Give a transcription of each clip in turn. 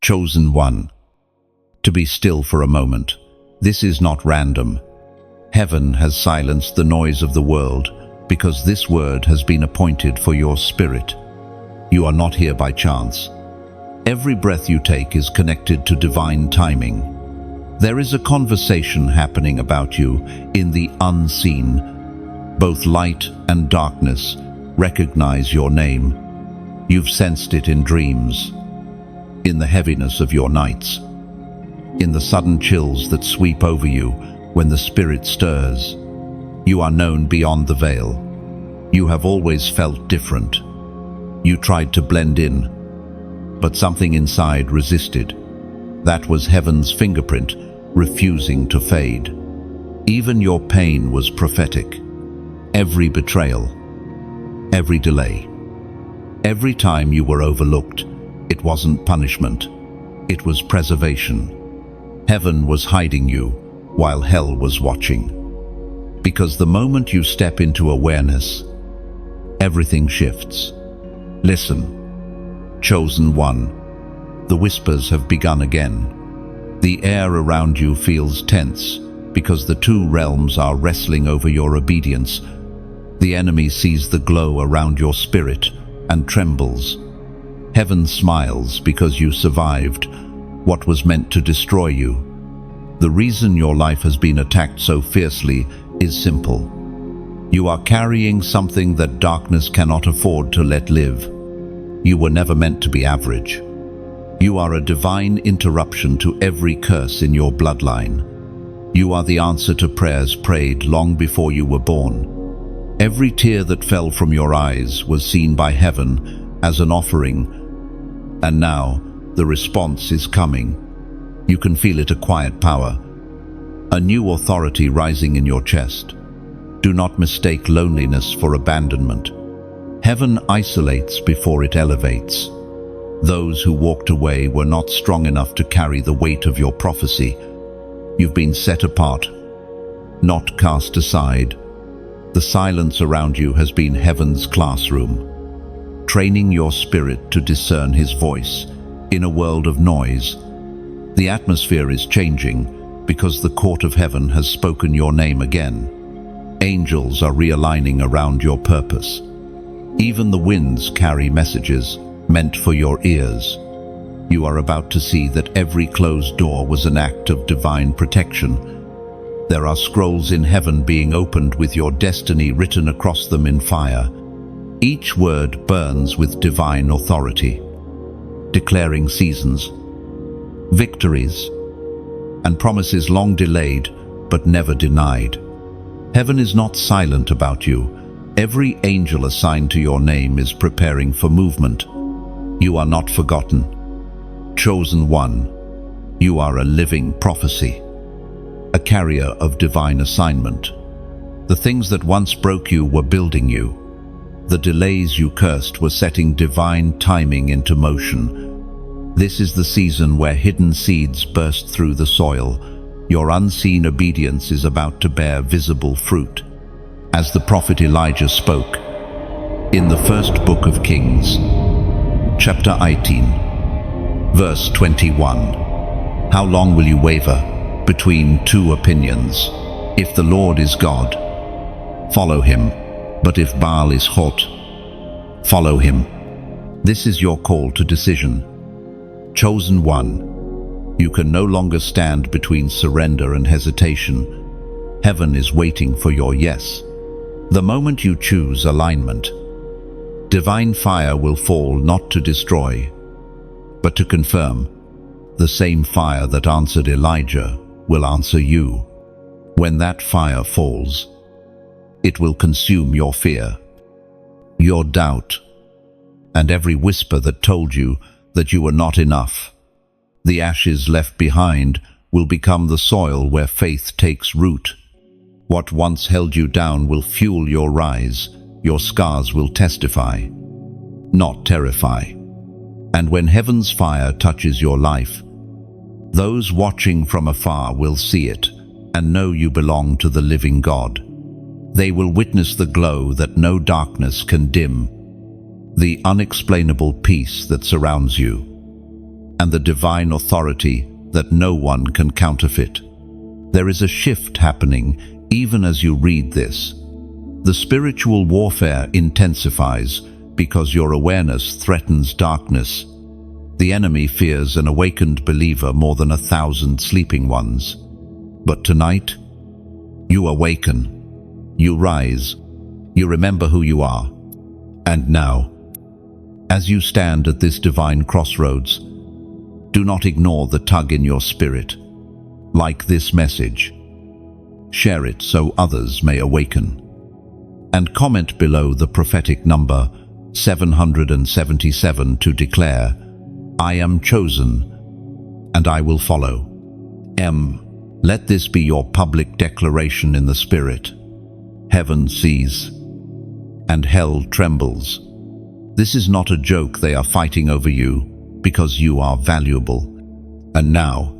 Chosen one. To be still for a moment. This is not random. Heaven has silenced the noise of the world because this word has been appointed for your spirit. You are not here by chance. Every breath you take is connected to divine timing. There is a conversation happening about you in the unseen. Both light and darkness recognize your name. You've sensed it in dreams, in the heaviness of your nights, in the sudden chills that sweep over you when the spirit stirs. You are known beyond the veil. You have always felt different. You tried to blend in, but something inside resisted. That was heaven's fingerprint, refusing to fade. Even your pain was prophetic. Every betrayal, every delay, every time you were overlooked, it wasn't punishment, it was preservation. Heaven was hiding you while hell was watching. Because the moment you step into awareness, everything shifts. Listen, chosen one, the whispers have begun again. The air around you feels tense because the two realms are wrestling over your obedience. The enemy sees the glow around your spirit and trembles. Heaven smiles because you survived what was meant to destroy you. The reason your life has been attacked so fiercely is simple. You are carrying something that darkness cannot afford to let live. You were never meant to be average. You are a divine interruption to every curse in your bloodline. You are the answer to prayers prayed long before you were born. Every tear that fell from your eyes was seen by heaven as an offering, and now the response is coming. You can feel it, a quiet power, a new authority rising in your chest. Do not mistake loneliness for abandonment. Heaven isolates before it elevates. Those who walked away were not strong enough to carry the weight of your prophecy. You've been set apart, not cast aside. The silence around you has been heaven's classroom, training your spirit to discern his voice in a world of noise. The atmosphere is changing because the court of heaven has spoken your name again. Angels are realigning around your purpose. Even the winds carry messages meant for your ears. You are about to see that every closed door was an act of divine protection. There are scrolls in heaven being opened with your destiny written across them in fire. Each word burns with divine authority, declaring seasons, victories, and promises long delayed but never denied. Heaven is not silent about you. Every angel assigned to your name is preparing for movement. You are not forgotten. Chosen one, you are a living prophecy, a carrier of divine assignment. The things that once broke you were building you. The delays you cursed were setting divine timing into motion. This is the season where hidden seeds burst through the soil. Your unseen obedience is about to bear visible fruit. As the prophet Elijah spoke in the first book of Kings, chapter 18, verse 21. How long will you waver between two opinions? If the Lord is God, follow him. But if Baal is hot, follow him. This is your call to decision. Chosen one, you can no longer stand between surrender and hesitation. Heaven is waiting for your yes. The moment you choose alignment, divine fire will fall not to destroy, but to confirm. The same fire that answered Elijah will answer you. When that fire falls, it will consume your fear, your doubt, and every whisper that told you that you were not enough. The ashes left behind will become the soil where faith takes root. What once held you down will fuel your rise. Your scars will testify, not terrify. And when heaven's fire touches your life, those watching from afar will see it and know you belong to the living God. They will witness the glow that no darkness can dim, the unexplainable peace that surrounds you. and the divine authority that no one can counterfeit. There is a shift happening even as you read this. The spiritual warfare intensifies because your awareness threatens darkness. The enemy fears an awakened believer more than 1,000 sleeping ones. But tonight, you awaken, you rise, you remember who you are. And now, as you stand at this divine crossroads, do not ignore the tug in your spirit. Like this message. Share it so others may awaken. And comment below the prophetic number 777 to declare, I am chosen, and I will follow. Let this be your public declaration in the Spirit. Heaven sees, and hell trembles. This is not a joke. They are fighting over you because you are valuable. And now,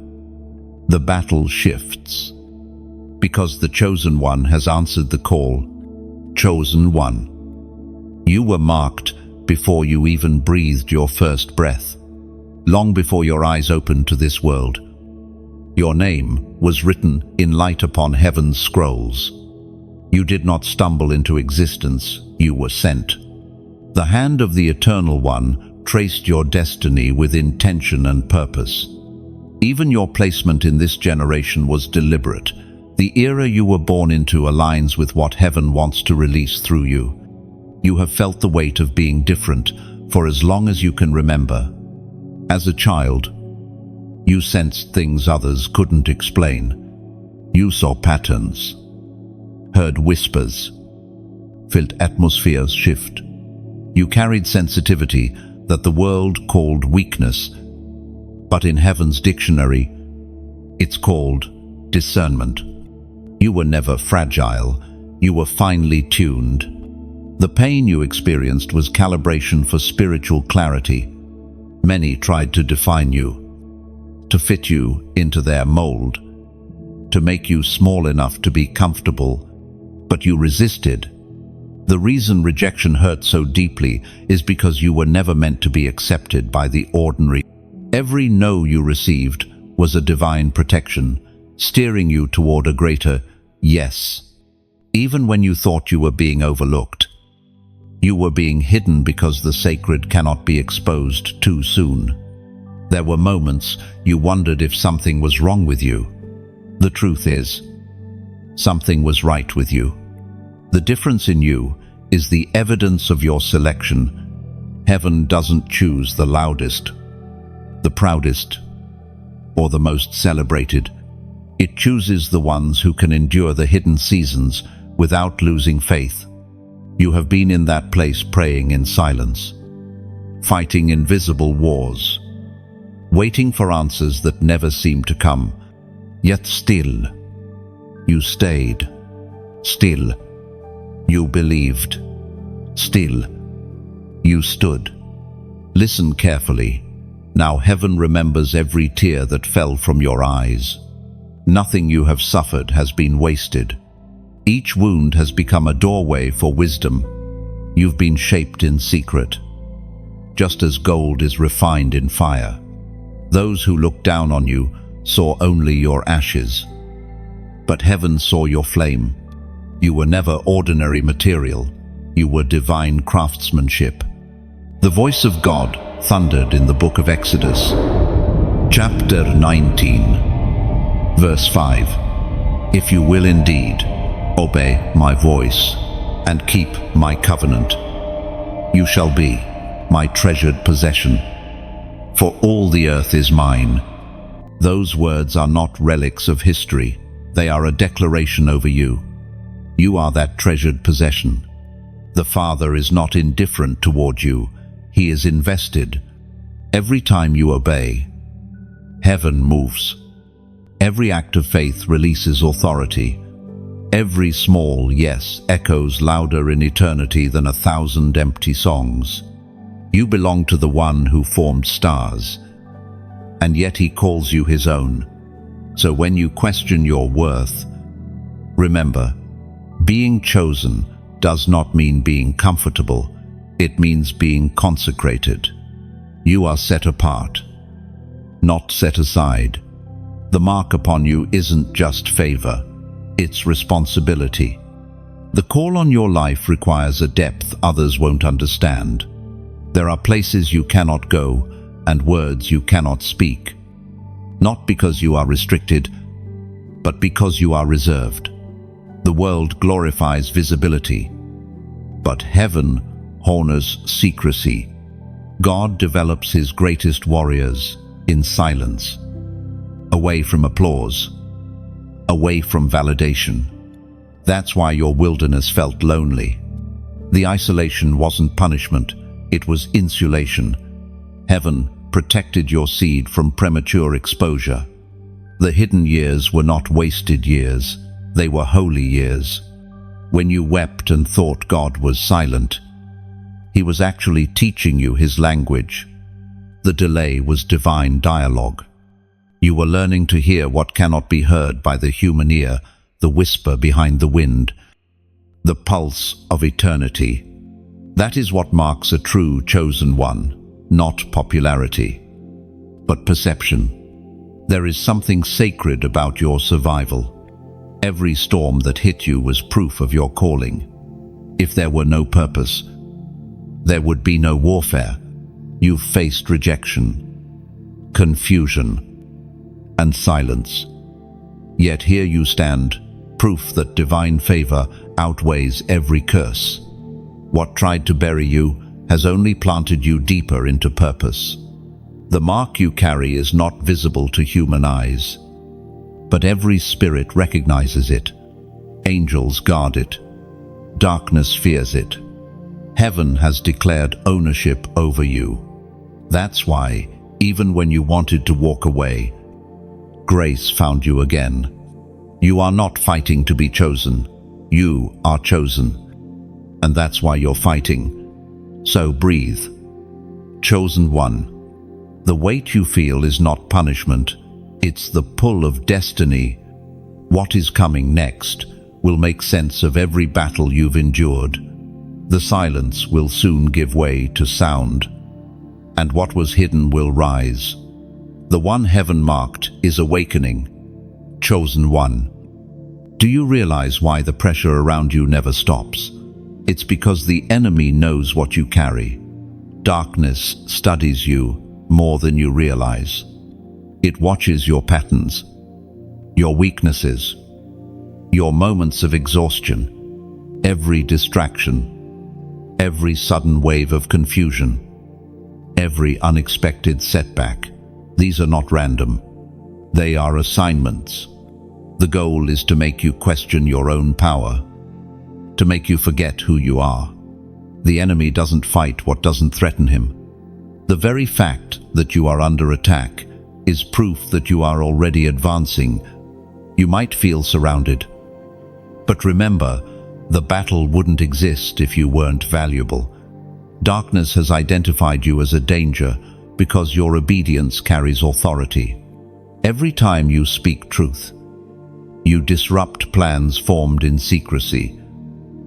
the battle shifts. Because the Chosen One has answered the call. Chosen One. You were marked before you even breathed your first breath. Long before your eyes opened to this world. Your name was written in light upon heaven's scrolls. You did not stumble into existence, you were sent. The hand of the Eternal One traced your destiny with intention and purpose. Even your placement in this generation was deliberate. The era you were born into aligns with what heaven wants to release through you. You have felt the weight of being different for as long as you can remember. As a child, you sensed things others couldn't explain. You saw patterns, heard whispers, felt atmospheres shift. You carried sensitivity that the world called weakness, but in heaven's dictionary, it's called discernment. You were never fragile, you were finely tuned. The pain you experienced was calibration for spiritual clarity. Many tried to define you, to fit you into their mold, to make you small enough to be comfortable, but you resisted. The reason rejection hurt so deeply is because you were never meant to be accepted by the ordinary. Every no you received was a divine protection, steering you toward a greater yes. Even when you thought you were being overlooked, you were being hidden because the sacred cannot be exposed too soon. There were moments you wondered if something was wrong with you. The truth is, something was right with you. The difference in you is the evidence of your selection. Heaven doesn't choose the loudest, the proudest, or the most celebrated. It chooses the ones who can endure the hidden seasons without losing faith. You have been in that place praying in silence, fighting invisible wars, waiting for answers that never seemed to come. Yet still, you stayed. Still, you believed. Still, you stood. Listen carefully. Now heaven remembers every tear that fell from your eyes. Nothing you have suffered has been wasted. Each wound has become a doorway for wisdom. You've been shaped in secret, just as gold is refined in fire. Those who looked down on you saw only your ashes. But heaven saw your flame. You were never ordinary material. You were divine craftsmanship. The voice of God thundered in the book of Exodus, chapter 19, verse 5. If you will indeed obey my voice and keep my covenant, you shall be my treasured possession. For all the earth is mine. Those words are not relics of history. They are a declaration over you. You are that treasured possession. The Father is not indifferent toward you. He is invested. Every time you obey, heaven moves. Every act of faith releases authority. Every small yes echoes louder in eternity than 1,000 empty songs. You belong to the one who formed stars, and yet he calls you his own. So when you question your worth, remember, being chosen does not mean being comfortable. It means being consecrated. You are set apart. not set aside. The mark upon you isn't just favor, it's responsibility. The call on your life requires a depth others won't understand. There are places you cannot go and words you cannot speak. Not because you are restricted, but because you are reserved. The world glorifies visibility, but heaven honors secrecy. God develops his greatest warriors in silence, away from applause, away from validation. That's why your wilderness felt lonely. The isolation wasn't punishment, it was insulation. Heaven protected your seed from premature exposure. The hidden years were not wasted years, they were holy years. When you wept and thought God was silent, he was actually teaching you his language. The delay was divine dialogue. You were learning to hear what cannot be heard by the human ear, the whisper behind the wind, the pulse of eternity. That is what marks a true chosen one, not popularity, but perception. There is something sacred about your survival. Every storm that hit you was proof of your calling. If there were no purpose, there would be no warfare. You faced rejection, confusion, and silence. Yet here you stand, proof that divine favor outweighs every curse. What tried to bury you has only planted you deeper into purpose. The mark you carry is not visible to human eyes, but every spirit recognizes it. Angels guard it. Darkness fears it. Heaven has declared ownership over you. That's why, even when you wanted to walk away, grace found you again. You are not fighting to be chosen. You are chosen. And that's why you're fighting. So breathe. Chosen one. The weight you feel is not punishment. It's the pull of destiny. What is coming next will make sense of every battle you've endured. The silence will soon give way to sound, and what was hidden will rise. The one heaven marked is awakening. Chosen one. Do you realize why the pressure around you never stops? It's because the enemy knows what you carry. Darkness studies you more than you realize. It watches your patterns, your weaknesses, your moments of exhaustion, every distraction, every sudden wave of confusion, every unexpected setback. These are not random. They are assignments. The goal is to make you question your own power, to make you forget who you are. The enemy doesn't fight what doesn't threaten him. The very fact that you are under attack is proof that you are already advancing. You might feel surrounded, but remember, the battle wouldn't exist if you weren't valuable. Darkness has identified you as a danger because your obedience carries authority. Every time you speak truth, you disrupt plans formed in secrecy.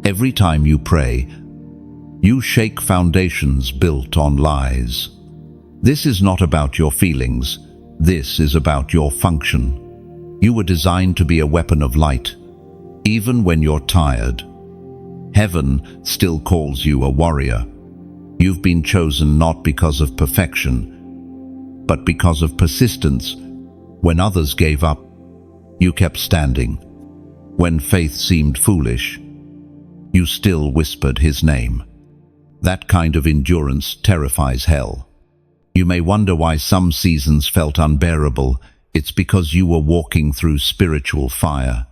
Every time you pray, you shake foundations built on lies. This is not about your feelings. This is about your function. You were designed to be a weapon of light. Even when you're tired, heaven still calls you a warrior. You've been chosen not because of perfection, but because of persistence. When others gave up, you kept standing. When faith seemed foolish, you still whispered his name. That kind of endurance terrifies hell. You may wonder why some seasons felt unbearable. It's because you were walking through spiritual fire.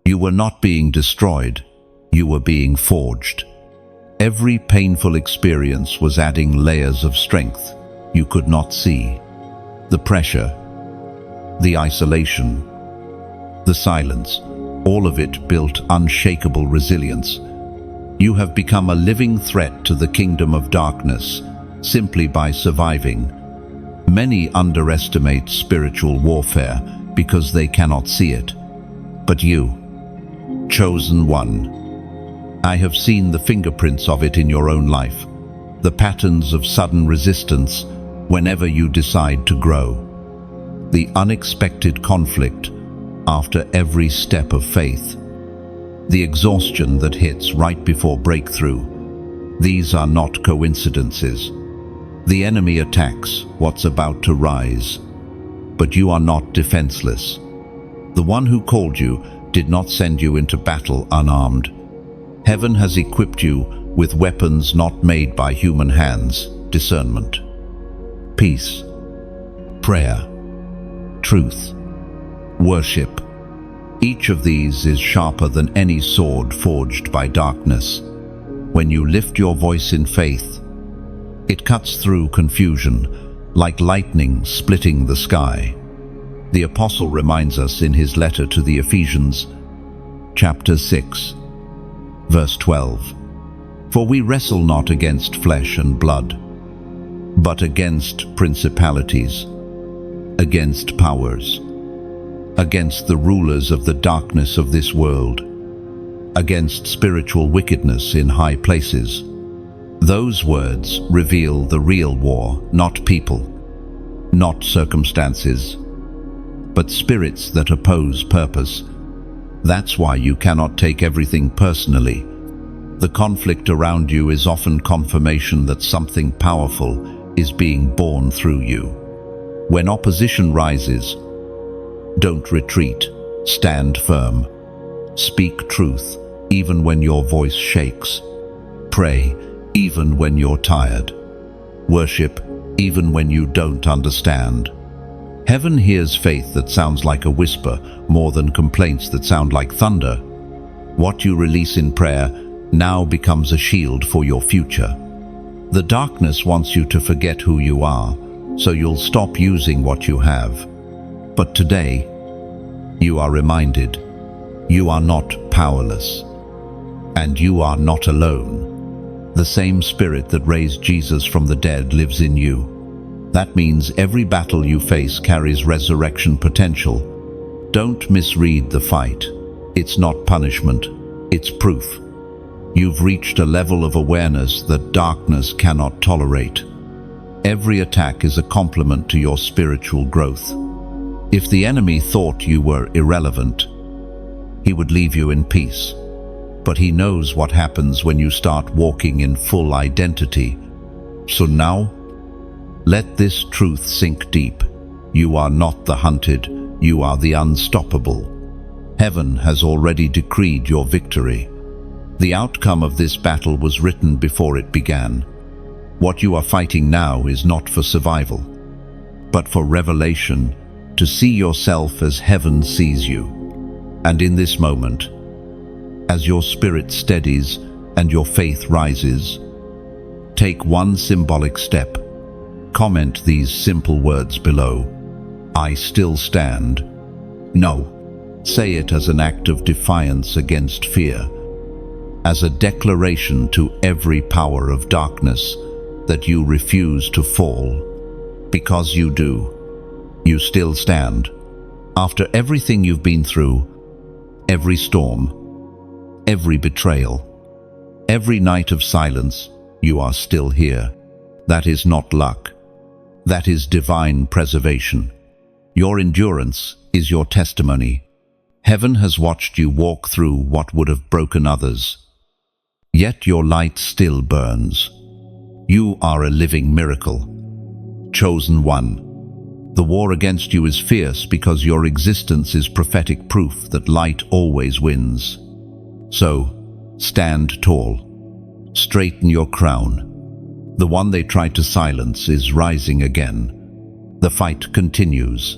You were not being destroyed. You were being forged. Every painful experience was adding layers of strength you could not see. The pressure, the isolation, the silence, all of it built unshakable resilience. You have become a living threat to the kingdom of darkness simply by surviving. Many underestimate spiritual warfare because they cannot see it. But you, chosen one, I have seen the fingerprints of it in your own life, the patterns of sudden resistance whenever you decide to grow. the unexpected conflict after every step of faith, the exhaustion that hits right before breakthrough. These are not coincidences. The enemy attacks what's about to rise, but you are not defenseless. The one who called you did not send you into battle unarmed. Heaven has equipped you with weapons not made by human hands: discernment, peace, prayer, truth, worship. Each of these is sharper than any sword forged by darkness. When you lift your voice in faith, it cuts through confusion like lightning splitting the sky. The apostle reminds us in his letter to the Ephesians, chapter 6, verse 12, "For we wrestle not against flesh and blood, but against principalities, against powers, against the rulers of the darkness of this world, against spiritual wickedness in high places." Those words reveal the real war, not people, not circumstances, but spirits that oppose purpose. That's why you cannot take everything personally. The conflict around you is often confirmation that something powerful is being born through you. When opposition rises, don't retreat, stand firm. Speak truth, even when your voice shakes. Pray, even when you're tired. Worship, even when you don't understand. Heaven hears faith that sounds like a whisper more than complaints that sound like thunder. What you release in prayer now becomes a shield for your future. The darkness wants you to forget who you are, so you'll stop using what you have. But today, you are reminded, you are not powerless, and you are not alone. The same Spirit that raised Jesus from the dead lives in you. That means every battle you face carries resurrection potential. Don't misread the fight. It's not punishment, it's proof. You've reached a level of awareness that darkness cannot tolerate. Every attack is a compliment to your spiritual growth. If the enemy thought you were irrelevant, he would leave you in peace. But he knows what happens when you start walking in full identity. So now, let this truth sink deep. You are not the hunted, you are the unstoppable. Heaven has already decreed your victory. The outcome of this battle was written before it began. What you are fighting now is not for survival, but for revelation, to see yourself as heaven sees you. And in this moment, as your spirit steadies and your faith rises, take one symbolic step. Comment these simple words below. I still stand. No. Say it as an act of defiance against fear, as a declaration to every power of darkness that you refuse to fall. Because you do, you still stand. After everything you've been through, every storm, every betrayal, every night of silence, you are still here. That is not luck. That is divine preservation. Your endurance is your testimony. Heaven has watched you walk through what would have broken others. Yet your light still burns. You are a living miracle. Chosen one. The war against you is fierce because your existence is prophetic proof that light always wins. So, stand tall. Straighten your crown. The one they tried to silence is rising again. The fight continues.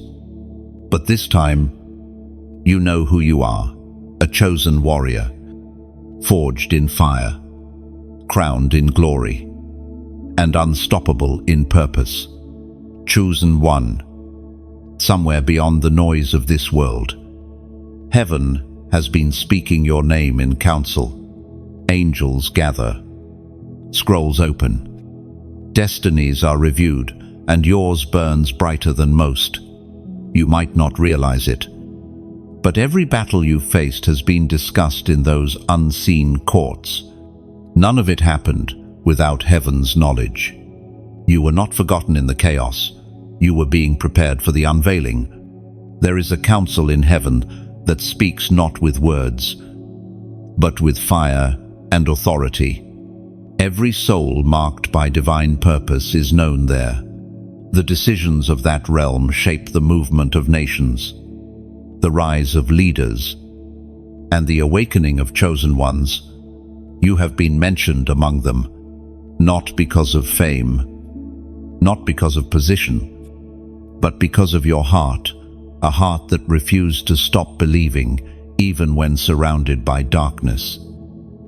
But this time, you know who you are. A chosen warrior. Forged in fire. Crowned in glory. And unstoppable in purpose. Chosen one. Somewhere beyond the noise of this world. Heaven has been speaking your name in council. Angels gather. Scrolls open. Destinies are reviewed, and yours burns brighter than most. You might not realize it, but every battle you've faced has been discussed in those unseen courts. None of it happened without heaven's knowledge. You were not forgotten in the chaos. you were being prepared for the unveiling. There is a council in heaven that speaks not with words, but with fire and authority. Every soul marked by divine purpose is known there. The decisions of that realm shape the movement of nations, the rise of leaders, and the awakening of chosen ones. You have been mentioned among them, not because of fame, not because of position, but because of your heart, a heart that refused to stop believing even when surrounded by darkness.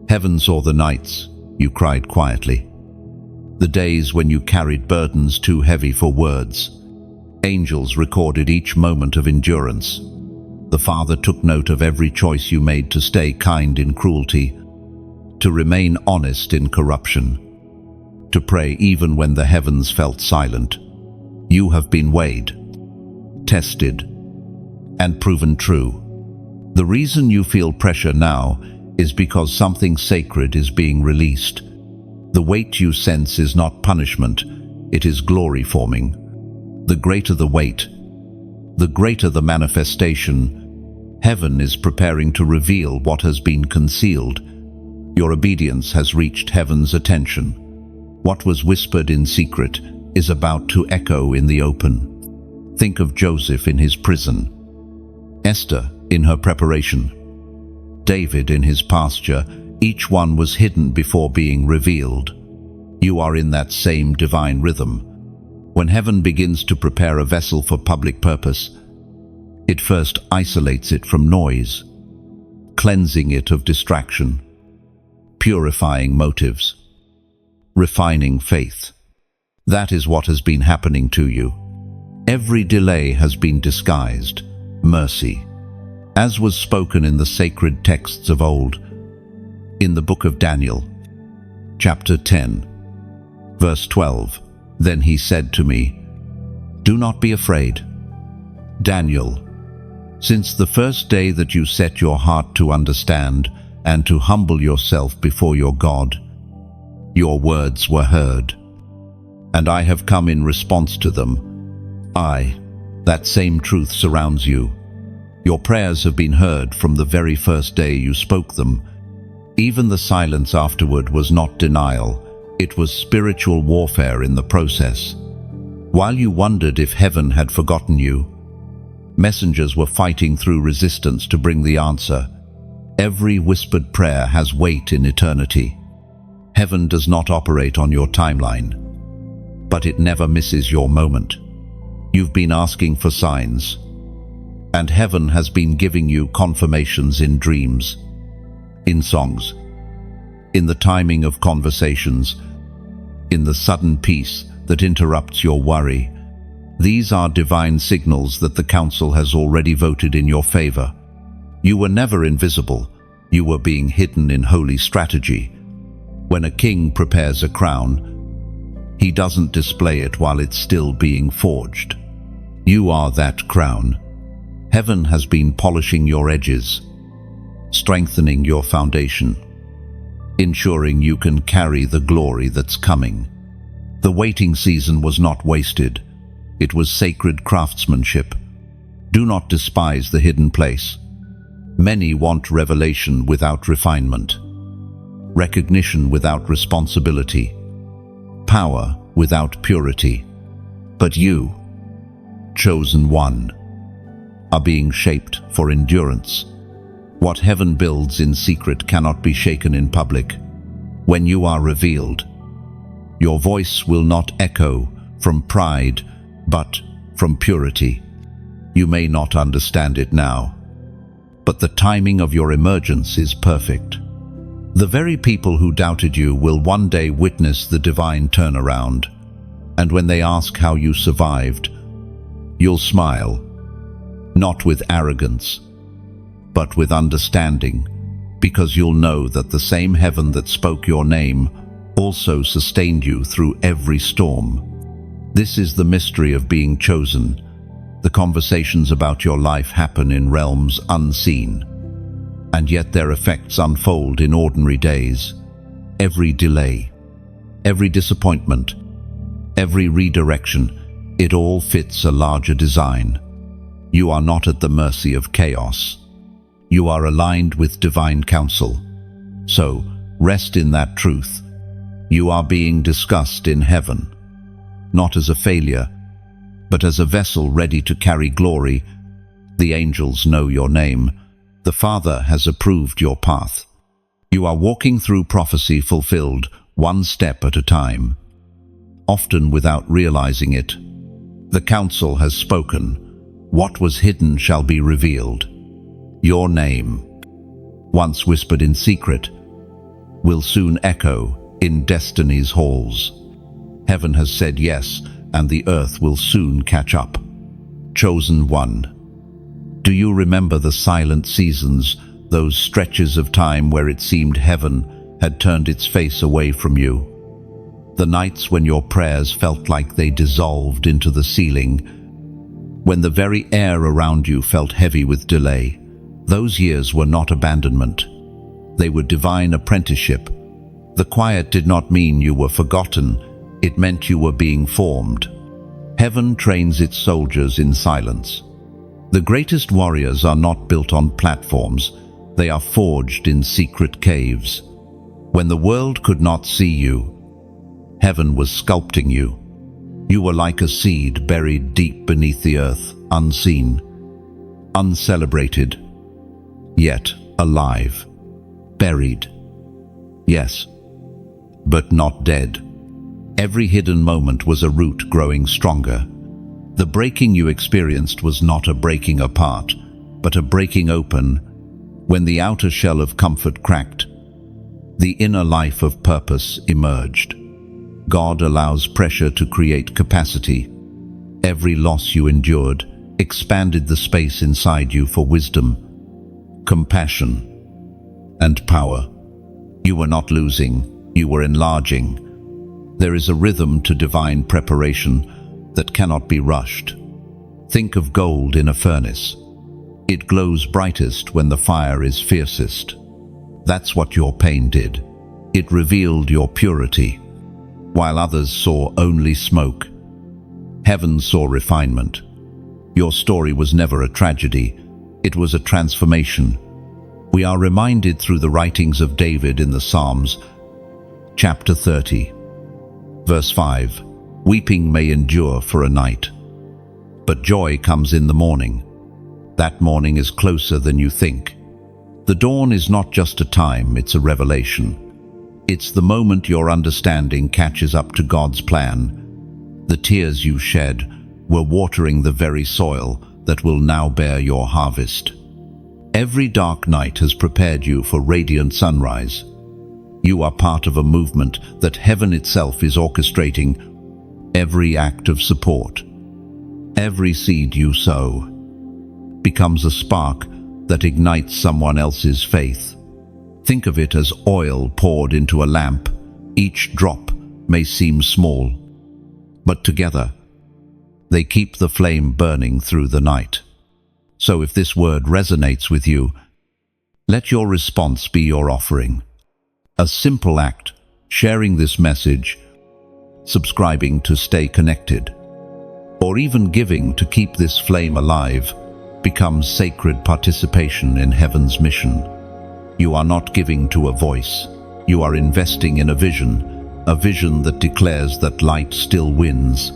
Heaven saw the nights you cried quietly, the days when you carried burdens too heavy for words. Angels recorded each moment of endurance. The Father took note of every choice you made to stay kind in cruelty, to remain honest in corruption, to pray even when the heavens felt silent. You have been weighed, tested, and proven true. The reason you feel pressure now is because something sacred is being released. The weight you sense is not punishment, it is glory forming. The greater the weight, the greater the manifestation. Heaven is preparing to reveal what has been concealed. Your obedience has reached heaven's attention. What was whispered in secret is about to echo in the open. Think of Joseph in his prison, Esther in her preparation, David in his pasture. Each one was hidden before being revealed. You are in that same divine rhythm. When heaven begins to prepare a vessel for public purpose, it first isolates it from noise, cleansing it of distraction, purifying motives, refining faith. That is what has been happening to you. Every delay has been disguised mercy, as was spoken in the sacred texts of old. In the book of Daniel, chapter 10, verse 12, then he said to me, "Do not be afraid, Daniel. Since the first day that you set your heart to understand and to humble yourself before your God, your words were heard, and I have come in response to them. That same truth surrounds you. Your prayers have been heard from the very first day you spoke them. Even the silence afterward was not denial, it was spiritual warfare in the process. While you wondered if heaven had forgotten you, messengers were fighting through resistance to bring the answer. Every whispered prayer has weight in eternity. Heaven does not operate on your timeline, but it never misses your moment. You've been asking for signs, and heaven has been giving you confirmations in dreams, in songs, in the timing of conversations, in the sudden peace that interrupts your worry. These are divine signals that the council has already voted in your favor. You were never invisible, you were being hidden in holy strategy. When a king prepares a crown, he doesn't display it while it's still being forged. You are that crown. Heaven has been polishing your edges, strengthening your foundation, ensuring you can carry the glory that's coming. The waiting season was not wasted. It was sacred craftsmanship. Do not despise the hidden place. Many want revelation without refinement, recognition without responsibility, power without purity. But you, chosen one, are being shaped for endurance. What heaven builds in secret cannot be shaken in public. When you are revealed, your voice will not echo from pride, but from purity. You may not understand it now, but the timing of your emergence is perfect. The very people who doubted you will one day witness the divine turnaround, and when they ask how you survived, you'll smile, not with arrogance, but with understanding, because you'll know that the same heaven that spoke your name also sustained you through every storm. This is the mystery of being chosen. The conversations about your life happen in realms unseen, and yet their effects unfold in ordinary days. Every delay, every disappointment, every redirection It all fits a larger design. You are not at the mercy of chaos. You are aligned with divine counsel. So, rest in that truth. You are being discussed in heaven, not as a failure, but as a vessel ready to carry glory. The angels know your name. The Father has approved your path. You are walking through prophecy fulfilled, one step at a time. Often without realizing it, the council has spoken. What was hidden shall be revealed. Your name, once whispered in secret, will soon echo in destiny's halls. Heaven has said yes, and the earth will soon catch up. Chosen one. Do you remember the silent seasons, those stretches of time where it seemed heaven had turned its face away from you? The nights when your prayers felt like they dissolved into the ceiling, when the very air around you felt heavy with delay. Those years were not abandonment. They were divine apprenticeship. The quiet did not mean you were forgotten. It meant you were being formed. Heaven trains its soldiers in silence. The greatest warriors are not built on platforms. They are forged in secret caves. When the world could not see you, heaven was sculpting you. You were like a seed buried deep beneath the earth, unseen, uncelebrated, yet alive. Buried, yes, but not dead. Every hidden moment was a root growing stronger. The breaking you experienced was not a breaking apart, but a breaking open. When the outer shell of comfort cracked, the inner life of purpose emerged. God allows pressure to create capacity. Every loss you endured expanded the space inside you for wisdom, compassion, and power. You were not losing, you were enlarging. There is a rhythm to divine preparation that cannot be rushed. Think of gold in a furnace. It glows brightest when the fire is fiercest. That's what your pain did. It revealed your purity. While others saw only smoke, heaven saw refinement. Your story was never a tragedy. It was a transformation. We are reminded through the writings of David in the Psalms, chapter 30, verse 5, "Weeping may endure for a night, but joy comes in the morning. That morning is closer than you think." The dawn is not just a time, it's a revelation. It's the moment your understanding catches up to God's plan. The tears you shed were watering the very soil that will now bear your harvest. Every dark night has prepared you for radiant sunrise. You are part of a movement that heaven itself is orchestrating. Every act of support, every seed you sow, becomes a spark that ignites someone else's faith. Think of it as oil poured into a lamp. Each drop may seem small, but together they keep the flame burning through the night. So if this word resonates with you, let your response be your offering. A simple act, sharing this message, subscribing to stay connected, or even giving to keep this flame alive, becomes sacred participation in heaven's mission. You are not giving to a voice. You are investing in a vision that declares that light still wins,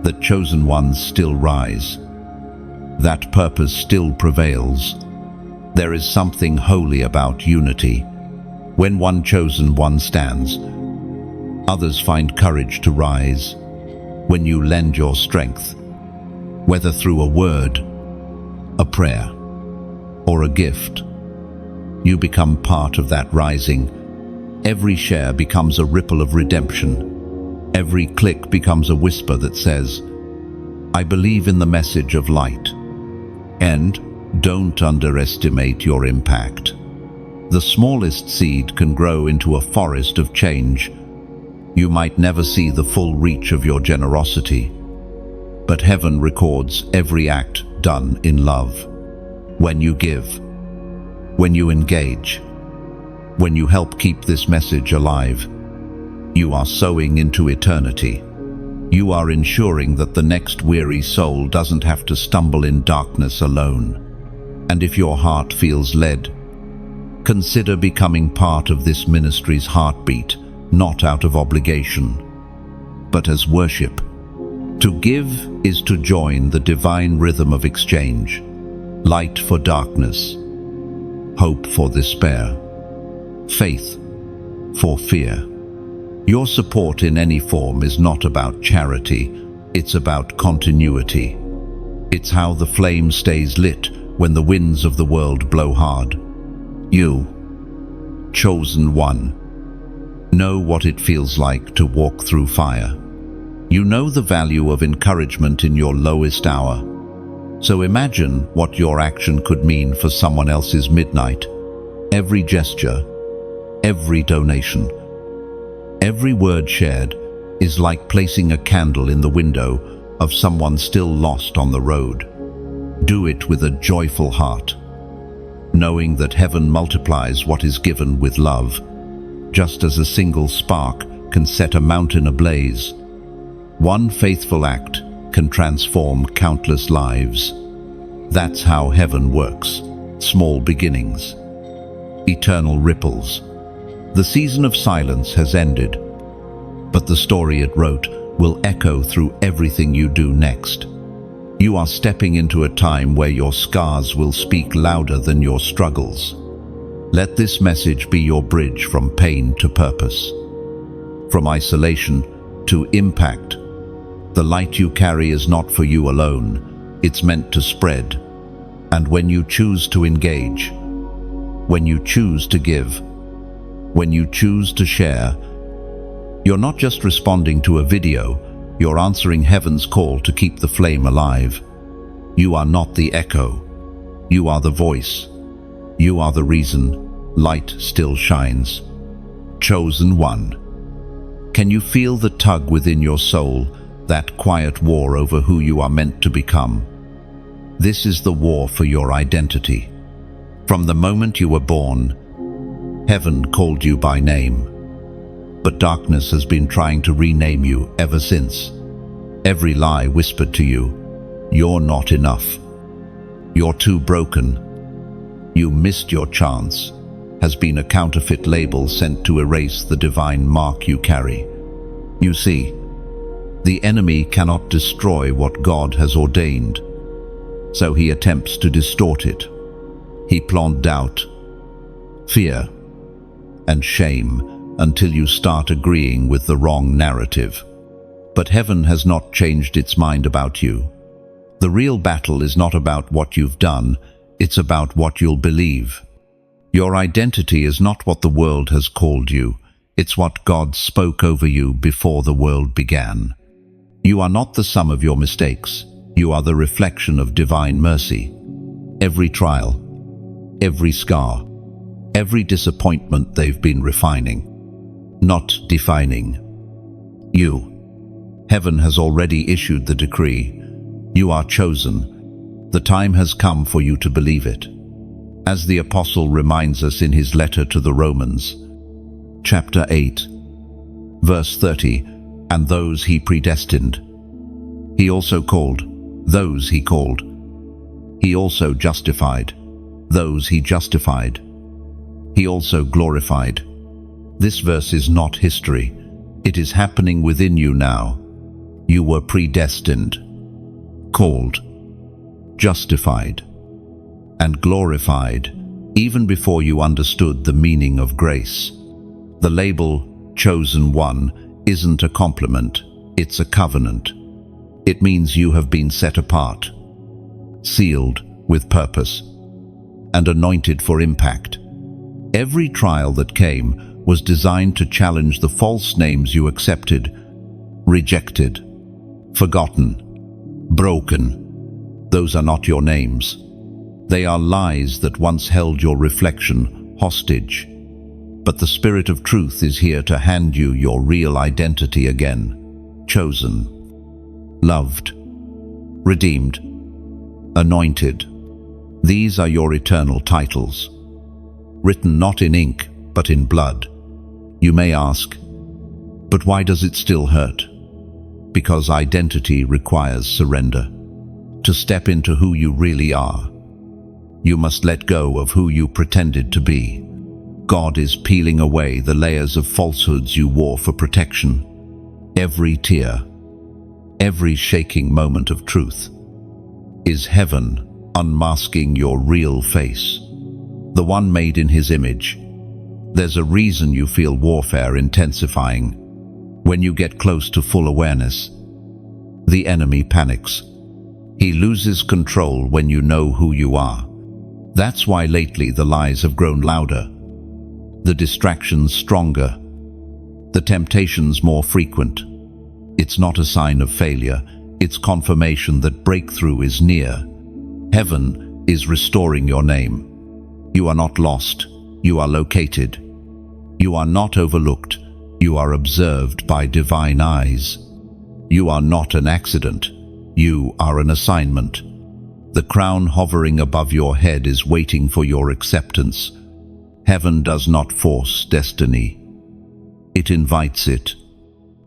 that chosen ones still rise, that purpose still prevails. There is something holy about unity. When one chosen one stands, others find courage to rise. When you lend your strength, whether through a word, a prayer, or a gift, you become part of that rising. Every share becomes a ripple of redemption. Every click becomes a whisper that says, "I believe in the message of light." And don't underestimate your impact. The smallest seed can grow into a forest of change. You might never see the full reach of your generosity, but heaven records every act done in love. When you give, when you engage, when you help keep this message alive, you are sowing into eternity. You are ensuring that the next weary soul doesn't have to stumble in darkness alone. And if your heart feels led, consider becoming part of this ministry's heartbeat, not out of obligation, but as worship. To give is to join the divine rhythm of exchange. Light for darkness, hope for despair, faith for fear. Your support in any form is not about charity, it's about continuity. It's how the flame stays lit when the winds of the world blow hard. You, chosen one, know what it feels like to walk through fire. You know the value of encouragement in your lowest hour. So imagine what your action could mean for someone else's midnight. Every gesture, every donation, every word shared is like placing a candle in the window of someone still lost on the road. Do it with a joyful heart, knowing that heaven multiplies what is given with love, just as a single spark can set a mountain ablaze. One faithful act can transform countless lives. That's how heaven works. Small beginnings, eternal ripples. The season of silence has ended, but the story it wrote will echo through everything you do next. You are stepping into a time where your scars will speak louder than your struggles. Let this message be your bridge from pain to purpose, from isolation to impact. The light you carry is not for you alone, it's meant to spread. And when you choose to engage, when you choose to give, when you choose to share, you're not just responding to a video, you're answering heaven's call to keep the flame alive. You are not the echo, you are the voice. You are the reason light still shines. Chosen one. Can you feel the tug within your soul, that quiet war over who you are meant to become? This is the war for your identity. From the moment you were born, heaven called you by name, but darkness has been trying to rename you ever since. Every lie whispered to you, you're not enough, you're too broken, you missed your chance, has been a counterfeit label sent to erase the divine mark you carry. You see, the enemy cannot destroy what God has ordained, so he attempts to distort it. He plants doubt, fear, and shame until you start agreeing with the wrong narrative. But heaven has not changed its mind about you. The real battle is not about what you've done, it's about what you'll believe. Your identity is not what the world has called you, it's what God spoke over you before the world began. You are not the sum of your mistakes, you are the reflection of divine mercy. Every trial, every scar, every disappointment they've been refining, not defining. You. Heaven has already issued the decree. You are chosen. The time has come for you to believe it. As the Apostle reminds us in his letter to the Romans, chapter 8, verse 30, and those he predestined, he also called. Those he called, he also justified. Those he justified, he also glorified. This verse is not history. It is happening within you now. You were predestined, called, justified, and glorified even before you understood the meaning of grace. The label, chosen one, isn't a compliment, it's a covenant. It means you have been set apart, sealed with purpose, and anointed for impact. Every trial that came was designed to challenge the false names you accepted, rejected, forgotten, broken. Those are not your names. They are lies that once held your reflection hostage. But the Spirit of Truth is here to hand you your real identity again. Chosen, loved, redeemed, anointed. These are your eternal titles, written not in ink, but in blood. You may ask, but why does it still hurt? Because identity requires surrender. To step into who you really are, you must let go of who you pretended to be. God is peeling away the layers of falsehoods you wore for protection. Every tear, every shaking moment of truth, is heaven unmasking your real face, the one made in His image. There's a reason you feel warfare intensifying. When you get close to full awareness, the enemy panics. He loses control when you know who you are. That's why lately the lies have grown louder, the distractions stronger, the temptations more frequent. It's not a sign of failure, it's confirmation that breakthrough is near. Heaven is restoring your name. You are not lost, you are located. You are not overlooked, you are observed by divine eyes. You are not an accident, you are an assignment. The crown hovering above your head is waiting for your acceptance. Heaven does not force destiny, it invites it.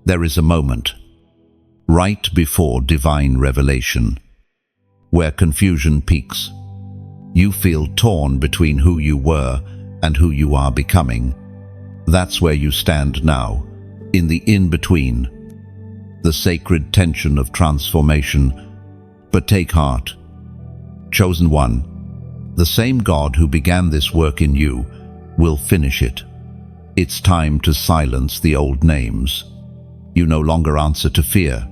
There is a moment, right before divine revelation, where confusion peaks. You feel torn between who you were and who you are becoming. That's where you stand now, in the in-between, the sacred tension of transformation. But take heart. Chosen one, the same God who began this work in you will finish it. It's time to silence the old names. You no longer answer to fear.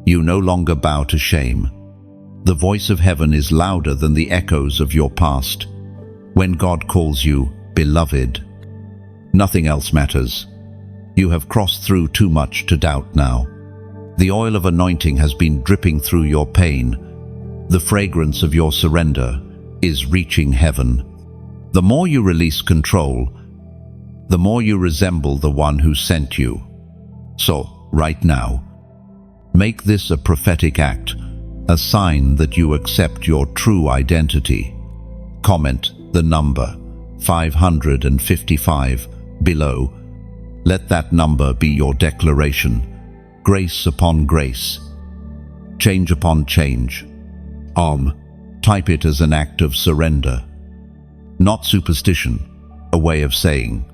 You no longer bow to shame. The voice of heaven is louder than the echoes of your past. When God calls you beloved, nothing else matters. You have crossed through too much to doubt now. The oil of anointing has been dripping through your pain. The fragrance of your surrender is reaching heaven. The more you release control, the more you resemble the one who sent you. So, right now, make this a prophetic act, a sign that you accept your true identity. Comment the number 555 below. Let that number be your declaration. Grace upon grace, change upon change. Type it as an act of surrender, not superstition, a way of saying,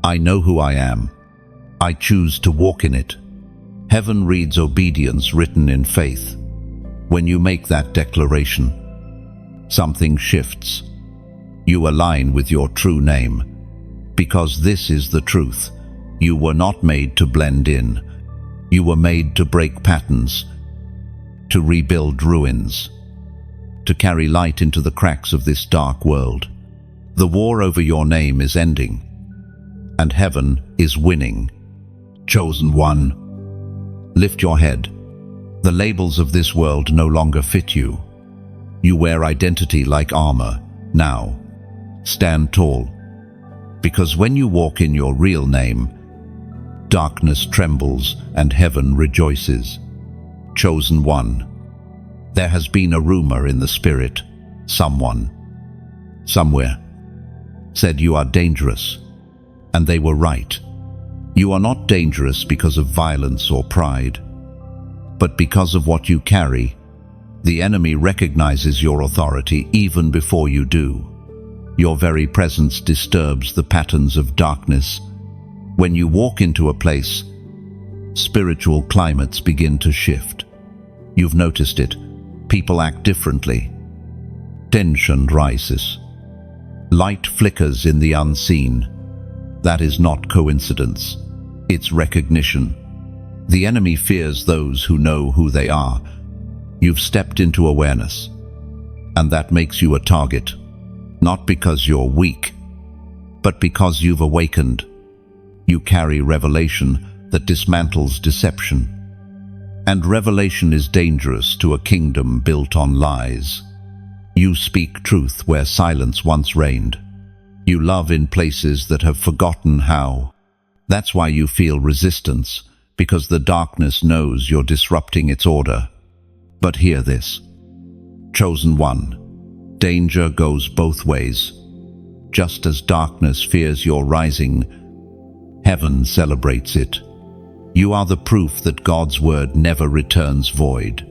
I know who I am. I choose to walk in it. Heaven reads obedience written in faith. When you make that declaration, something shifts. You align with your true name. Because this is the truth. You were not made to blend in. You were made to break patterns, to rebuild ruins, to carry light into the cracks of this dark world. The war over your name is ending, and heaven is winning. Chosen one, lift your head. The labels of this world no longer fit you. You wear identity like armor. Now, stand tall. Because when you walk in your real name, darkness trembles and heaven rejoices. Chosen one, there has been a rumor in the spirit. Someone, somewhere, said you are dangerous, and they were right. You are not dangerous because of violence or pride, but because of what you carry. The enemy recognizes your authority even before you do. Your very presence disturbs the patterns of darkness. When you walk into a place, spiritual climates begin to shift. You've noticed it. People act differently. Tension rises. Light flickers in the unseen. That is not coincidence. It's recognition. The enemy fears those who know who they are. You've stepped into awareness, and that makes you a target. Not because you're weak, but because you've awakened. You carry revelation that dismantles deception. And revelation is dangerous to a kingdom built on lies. You speak truth where silence once reigned. You love in places that have forgotten how. That's why you feel resistance, because the darkness knows you're disrupting its order. But hear this. Chosen one, danger goes both ways. Just as darkness fears your rising, heaven celebrates it. You are the proof that God's word never returns void.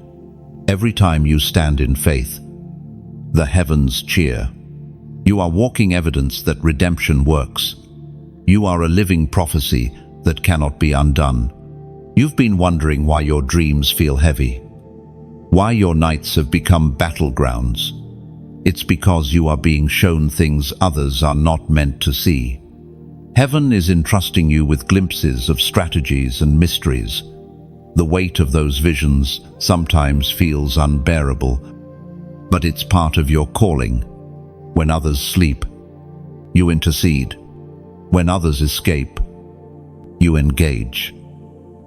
Every time you stand in faith, the heavens cheer. You are walking evidence that redemption works. You are a living prophecy that cannot be undone. You've been wondering why your dreams feel heavy, why your nights have become battlegrounds. It's because you are being shown things others are not meant to see. Heaven is entrusting you with glimpses of strategies and mysteries. The weight of those visions sometimes feels unbearable, but it's part of your calling. When others sleep, you intercede. When others escape, you engage.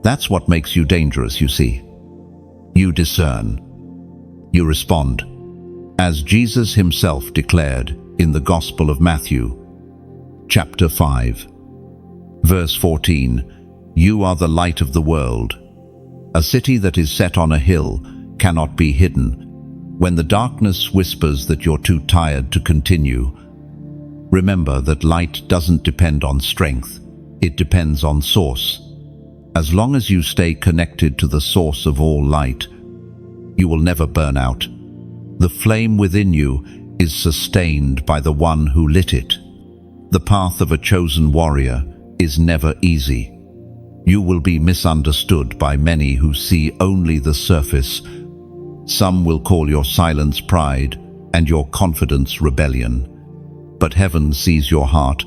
That's what makes you dangerous, you see. You discern. You respond. As Jesus himself declared in the Gospel of Matthew, chapter 5, verse 14, "You are the light of the world. A city that is set on a hill cannot be hidden. When the darkness whispers that you're too tired to continue, remember that light doesn't depend on strength, it depends on source. As long as you stay connected to the source of all light, you will never burn out. The flame within you is sustained by the one who lit it. The path of a chosen warrior is never easy. You will be misunderstood by many who see only the surface. Some will call your silence pride and your confidence rebellion. But heaven sees your heart.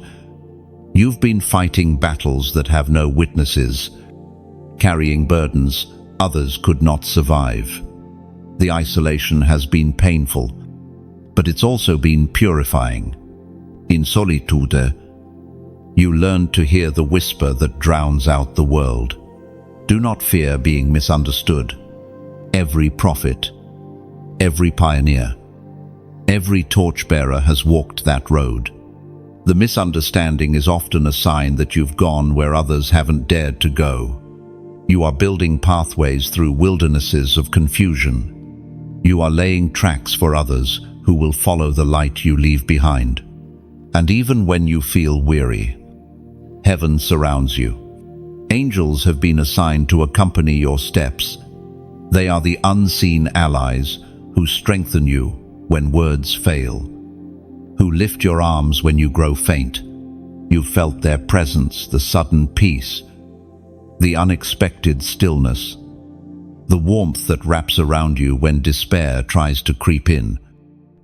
You've been fighting battles that have no witnesses, carrying burdens others could not survive. The isolation has been painful, but it's also been purifying. In solitude, you learn to hear the whisper that drowns out the world. Do not fear being misunderstood. Every prophet, every pioneer, every torchbearer has walked that road. The misunderstanding is often a sign that you've gone where others haven't dared to go. You are building pathways through wildernesses of confusion. You are laying tracks for others who will follow the light you leave behind. And even when you feel weary, heaven surrounds you. Angels have been assigned to accompany your steps. They are the unseen allies who strengthen you when words fail, who lift your arms when you grow faint. You've felt their presence, the sudden peace, the unexpected stillness, the warmth that wraps around you when despair tries to creep in.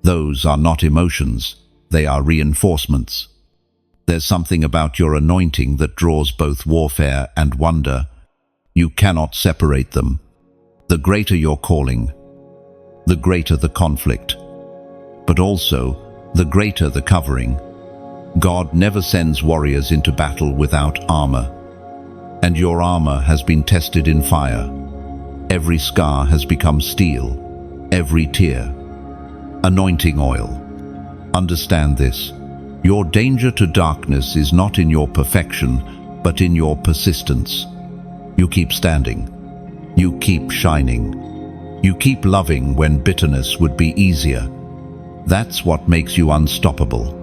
Those are not emotions, they are reinforcements. There's something about your anointing that draws both warfare and wonder. You cannot separate them. The greater your calling, the greater the conflict, but also the greater the covering. God never sends warriors into battle without armor, and your armor has been tested in fire. Every scar has become steel, every tear, anointing oil. Understand this. Your danger to darkness is not in your perfection, but in your persistence. You keep standing. You keep shining. You keep loving when bitterness would be easier. That's what makes you unstoppable.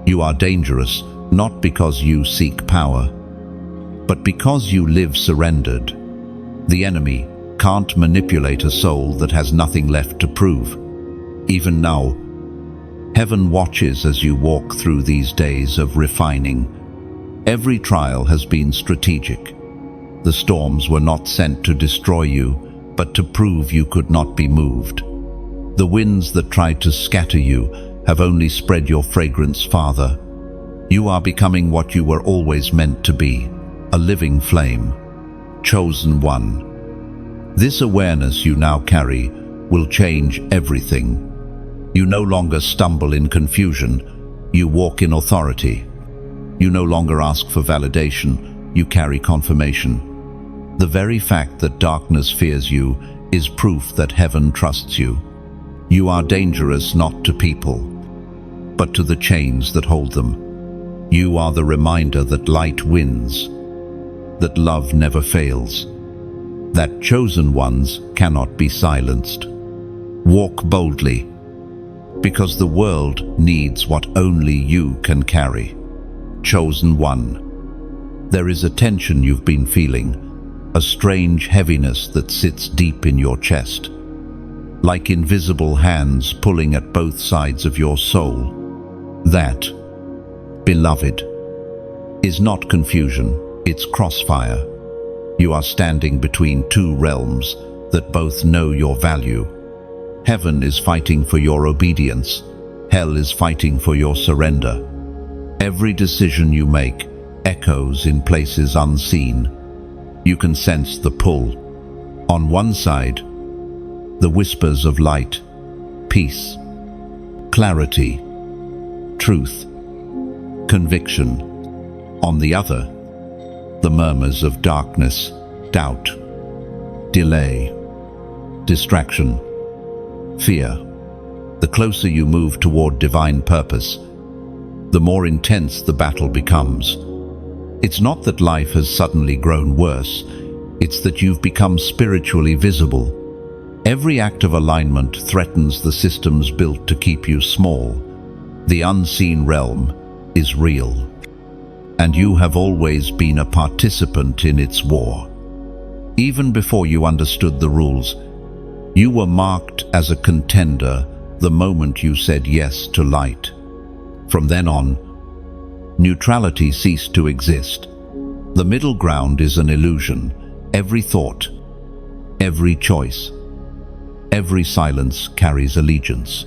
You are dangerous, not because you seek power, but because you live surrendered. The enemy can't manipulate a soul that has nothing left to prove. Even now, heaven watches as you walk through these days of refining. Every trial has been strategic. The storms were not sent to destroy you, but to prove you could not be moved. The winds that tried to scatter you have only spread your fragrance farther. You are becoming what you were always meant to be, a living flame, chosen one. This awareness you now carry will change everything. You no longer stumble in confusion, you walk in authority. You no longer ask for validation, you carry confirmation. The very fact that darkness fears you is proof that heaven trusts you. You are dangerous not to people, but to the chains that hold them. You are the reminder that light wins, that love never fails, that chosen ones cannot be silenced. Walk boldly, because the world needs what only you can carry. Chosen one. There is a tension you've been feeling, a strange heaviness that sits deep in your chest, like invisible hands pulling at both sides of your soul. That, beloved, is not confusion, it's crossfire. You are standing between two realms that both know your value. Heaven is fighting for your obedience. Hell is fighting for your surrender. Every decision you make echoes in places unseen. You can sense the pull. On one side, the whispers of light, peace, clarity, truth, conviction. On the other, the murmurs of darkness, doubt, delay, distraction, fear. The closer you move toward divine purpose, the more intense the battle becomes. It's not that life has suddenly grown worse, it's that you've become spiritually visible. Every act of alignment threatens the systems built to keep you small. The unseen realm is real, and you have always been a participant in its war. Even before you understood the rules, you were marked as a contender the moment you said yes to light. From then on, neutrality ceased to exist. The middle ground is an illusion. Every thought, every choice, every silence carries allegiance.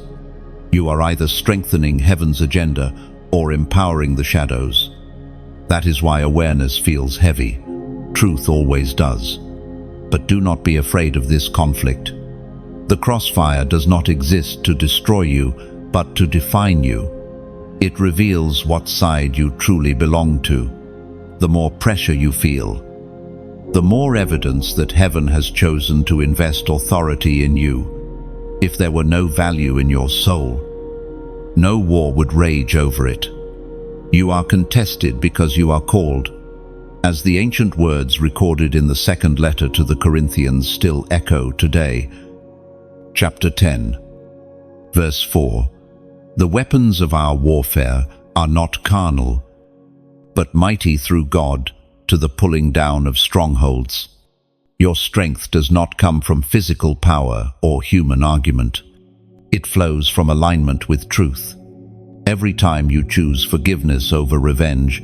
You are either strengthening heaven's agenda or empowering the shadows. That is why awareness feels heavy. Truth always does. But do not be afraid of this conflict. The crossfire does not exist to destroy you, but to define you. It reveals what side you truly belong to. The more pressure you feel, the more evidence that heaven has chosen to invest authority in you. If there were no value in your soul, no war would rage over it. You are contested because you are called. As the ancient words recorded in the second letter to the Corinthians still echo today. Chapter 10, verse 4. The weapons of our warfare are not carnal, but mighty through God to the pulling down of strongholds. Your strength does not come from physical power or human argument. It flows from alignment with truth. Every time you choose forgiveness over revenge,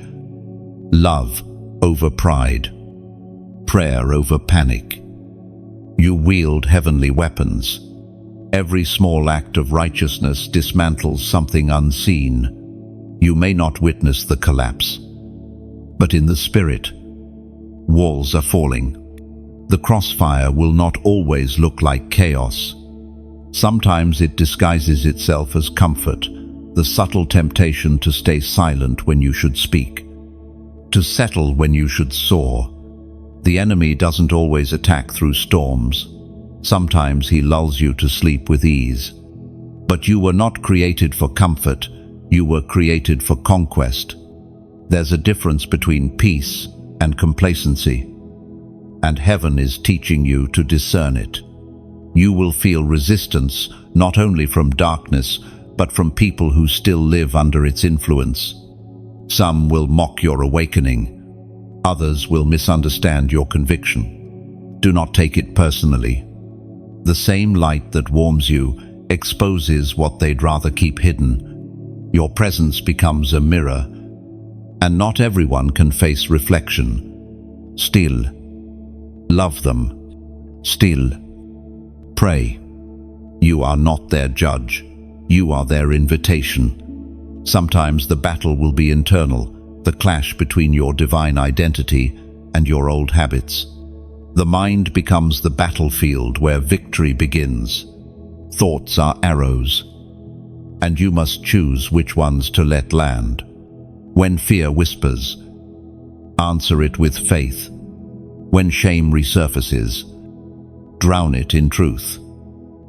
love over pride, prayer over panic, you wield heavenly weapons. Every small act of righteousness dismantles something unseen. You may not witness the collapse, but in the spirit, walls are falling. The crossfire will not always look like chaos. Sometimes it disguises itself as comfort, the subtle temptation to stay silent when you should speak, to settle when you should soar. The enemy doesn't always attack through storms. Sometimes he lulls you to sleep with ease. But you were not created for comfort, you were created for conquest. There's a difference between peace and complacency, and heaven is teaching you to discern it. You will feel resistance not only from darkness, but from people who still live under its influence. Some will mock your awakening, others will misunderstand your conviction. Do not take it personally. The same light that warms you exposes what they'd rather keep hidden. Your presence becomes a mirror, and not everyone can face reflection. Still, love them. Still, pray. You are not their judge. You are their invitation. Sometimes the battle will be internal, the clash between your divine identity and your old habits. The mind becomes the battlefield where victory begins. Thoughts are arrows, and you must choose which ones to let land. When fear whispers, answer it with faith. When shame resurfaces, drown it in truth.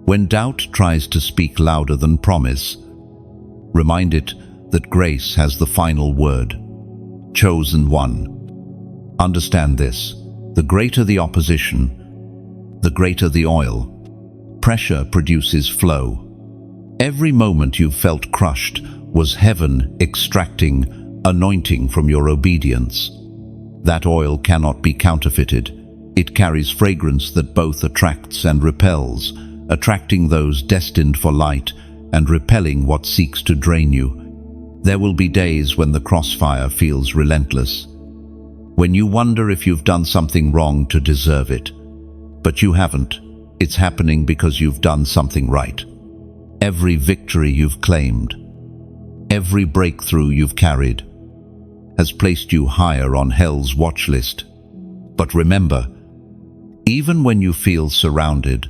When doubt tries to speak louder than promise, remind it that grace has the final word. Chosen one. Understand this. The greater the opposition, the greater the oil. Pressure produces flow. Every moment you've felt crushed was heaven extracting anointing from your obedience. That oil cannot be counterfeited. It carries fragrance that both attracts and repels, attracting those destined for light and repelling what seeks to drain you. There will be days when the crossfire feels relentless, when you wonder if you've done something wrong to deserve it. But you haven't. It's happening because you've done something right. Every victory you've claimed, every breakthrough you've carried, has placed you higher on hell's watch list. But remember, even when you feel surrounded,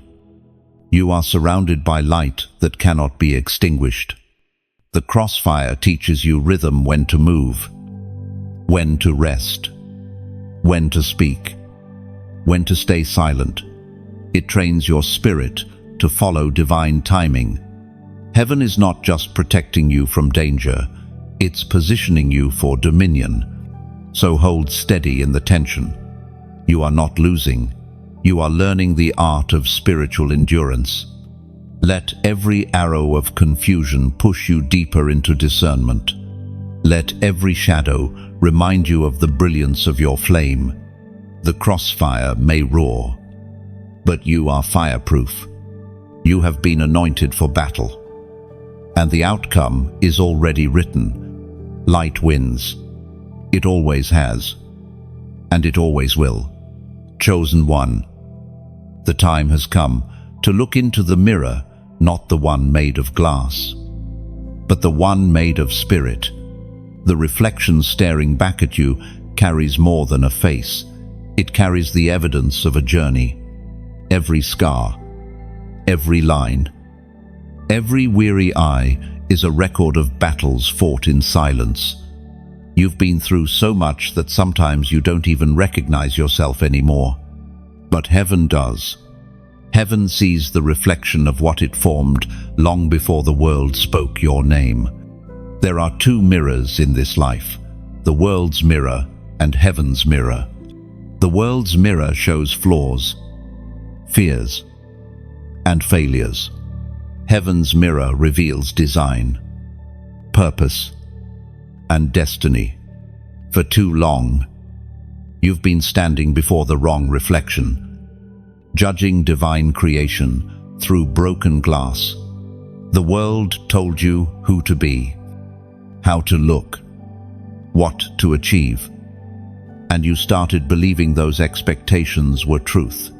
you are surrounded by light that cannot be extinguished. The crossfire teaches you rhythm: when to move, when to rest, when to speak, when to stay silent. It trains your spirit to follow divine timing. Heaven is not just protecting you from danger, it's positioning you for dominion. So hold steady in the tension. You are not losing. You are learning the art of spiritual endurance. Let every arrow of confusion push you deeper into discernment. Let every shadow remind you of the brilliance of your flame. The crossfire may roar, but you are fireproof. You have been anointed for battle, and the outcome is already written. Light wins. It always has, and it always will. Chosen one. The time has come to look into the mirror, not the one made of glass, but the one made of spirit. The reflection staring back at you carries more than a face. It carries the evidence of a journey. Every scar, every line, every weary eye is a record of battles fought in silence. You've been through so much that sometimes you don't even recognize yourself anymore. But heaven does. Heaven sees the reflection of what it formed long before the world spoke your name. There are two mirrors in this life: the world's mirror and heaven's mirror. The world's mirror shows flaws, fears, and failures. Heaven's mirror reveals design, purpose, and destiny. For too long, you've been standing before the wrong reflection, judging divine creation through broken glass. The world told you who to be, how to look, what to achieve, and you started believing those expectations were truth.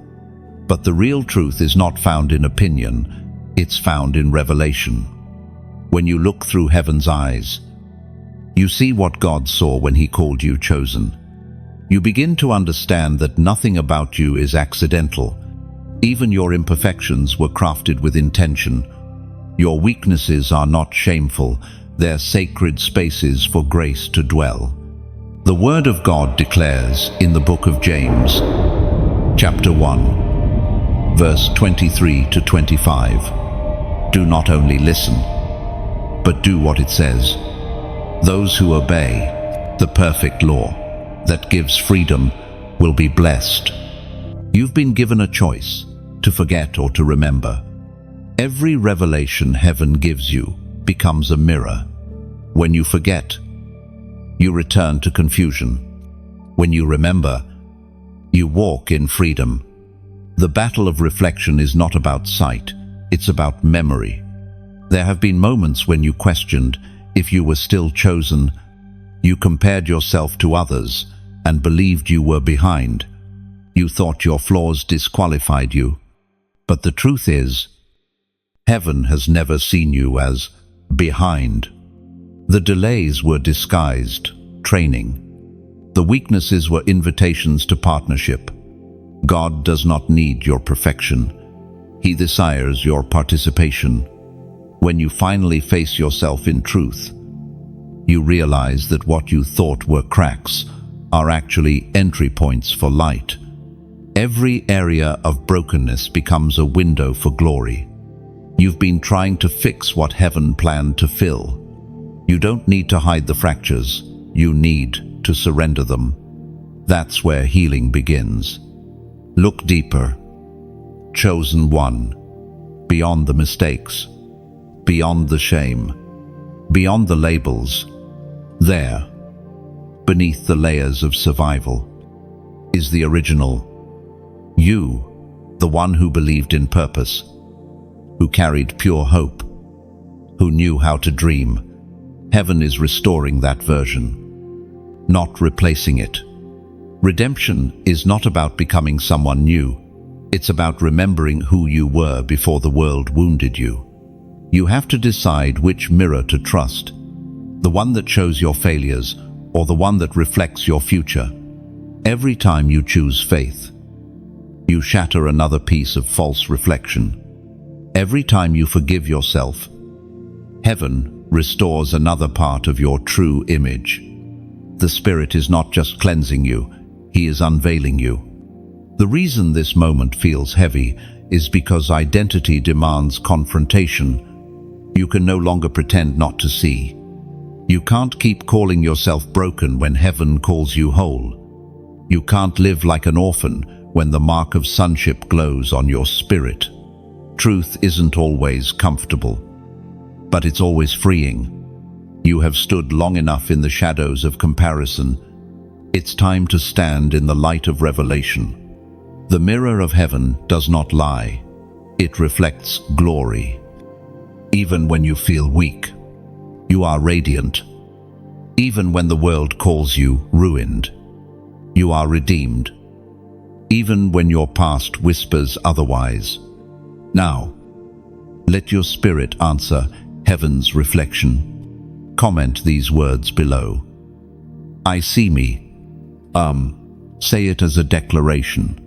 But the real truth is not found in opinion, it's found in revelation. When you look through heaven's eyes, you see what God saw when He called you chosen. You begin to understand that nothing about you is accidental. Even your imperfections were crafted with intention. Your weaknesses are not shameful, they're sacred spaces for grace to dwell. The Word of God declares in the book of James, chapter 1, verse 23 to 25, do not only listen, but do what it says. Those who obey the perfect law that gives freedom will be blessed. You've been given a choice: to forget or to remember. Every revelation heaven gives you becomes a mirror. When you forget, you return to confusion. When you remember, you walk in freedom. The battle of reflection is not about sight, it's about memory. There have been moments when you questioned if you were still chosen. You compared yourself to others and believed you were behind. You thought your flaws disqualified you. But the truth is, heaven has never seen you as behind. The delays were disguised training. The weaknesses were invitations to partnership. God does not need your perfection. He desires your participation. When you finally face yourself in truth, you realize that what you thought were cracks are actually entry points for light. Every area of brokenness becomes a window for glory. You've been trying to fix what heaven planned to fill. You don't need to hide the fractures, you need to surrender them. That's where healing begins. Look deeper. Chosen one. Beyond the mistakes, beyond the shame, beyond the labels. There, beneath the layers of survival, is the original, You, the one who believed in purpose, who carried pure hope, who knew how to dream. Heaven is restoring that version, not replacing it. Redemption is not about becoming someone new. It's about remembering who you were before the world wounded you. You have to decide which mirror to trust, the one that shows your failures or the one that reflects your future. Every time you choose faith, you shatter another piece of false reflection. Every time you forgive yourself, heaven restores another part of your true image. The Spirit is not just cleansing you, He is unveiling you. The reason this moment feels heavy is because identity demands confrontation. You can no longer pretend not to see. You can't keep calling yourself broken when heaven calls you whole. You can't live like an orphan when the mark of sonship glows on your spirit. Truth isn't always comfortable, but it's always freeing. You have stood long enough in the shadows of comparison. It's time to stand in the light of revelation. The mirror of heaven does not lie. It reflects glory. Even when you feel weak, you are radiant. Even when the world calls you ruined, you are redeemed. Even when your past whispers otherwise. Now, let your spirit answer heaven's reflection. Comment these words below. I see me. Say it as a declaration.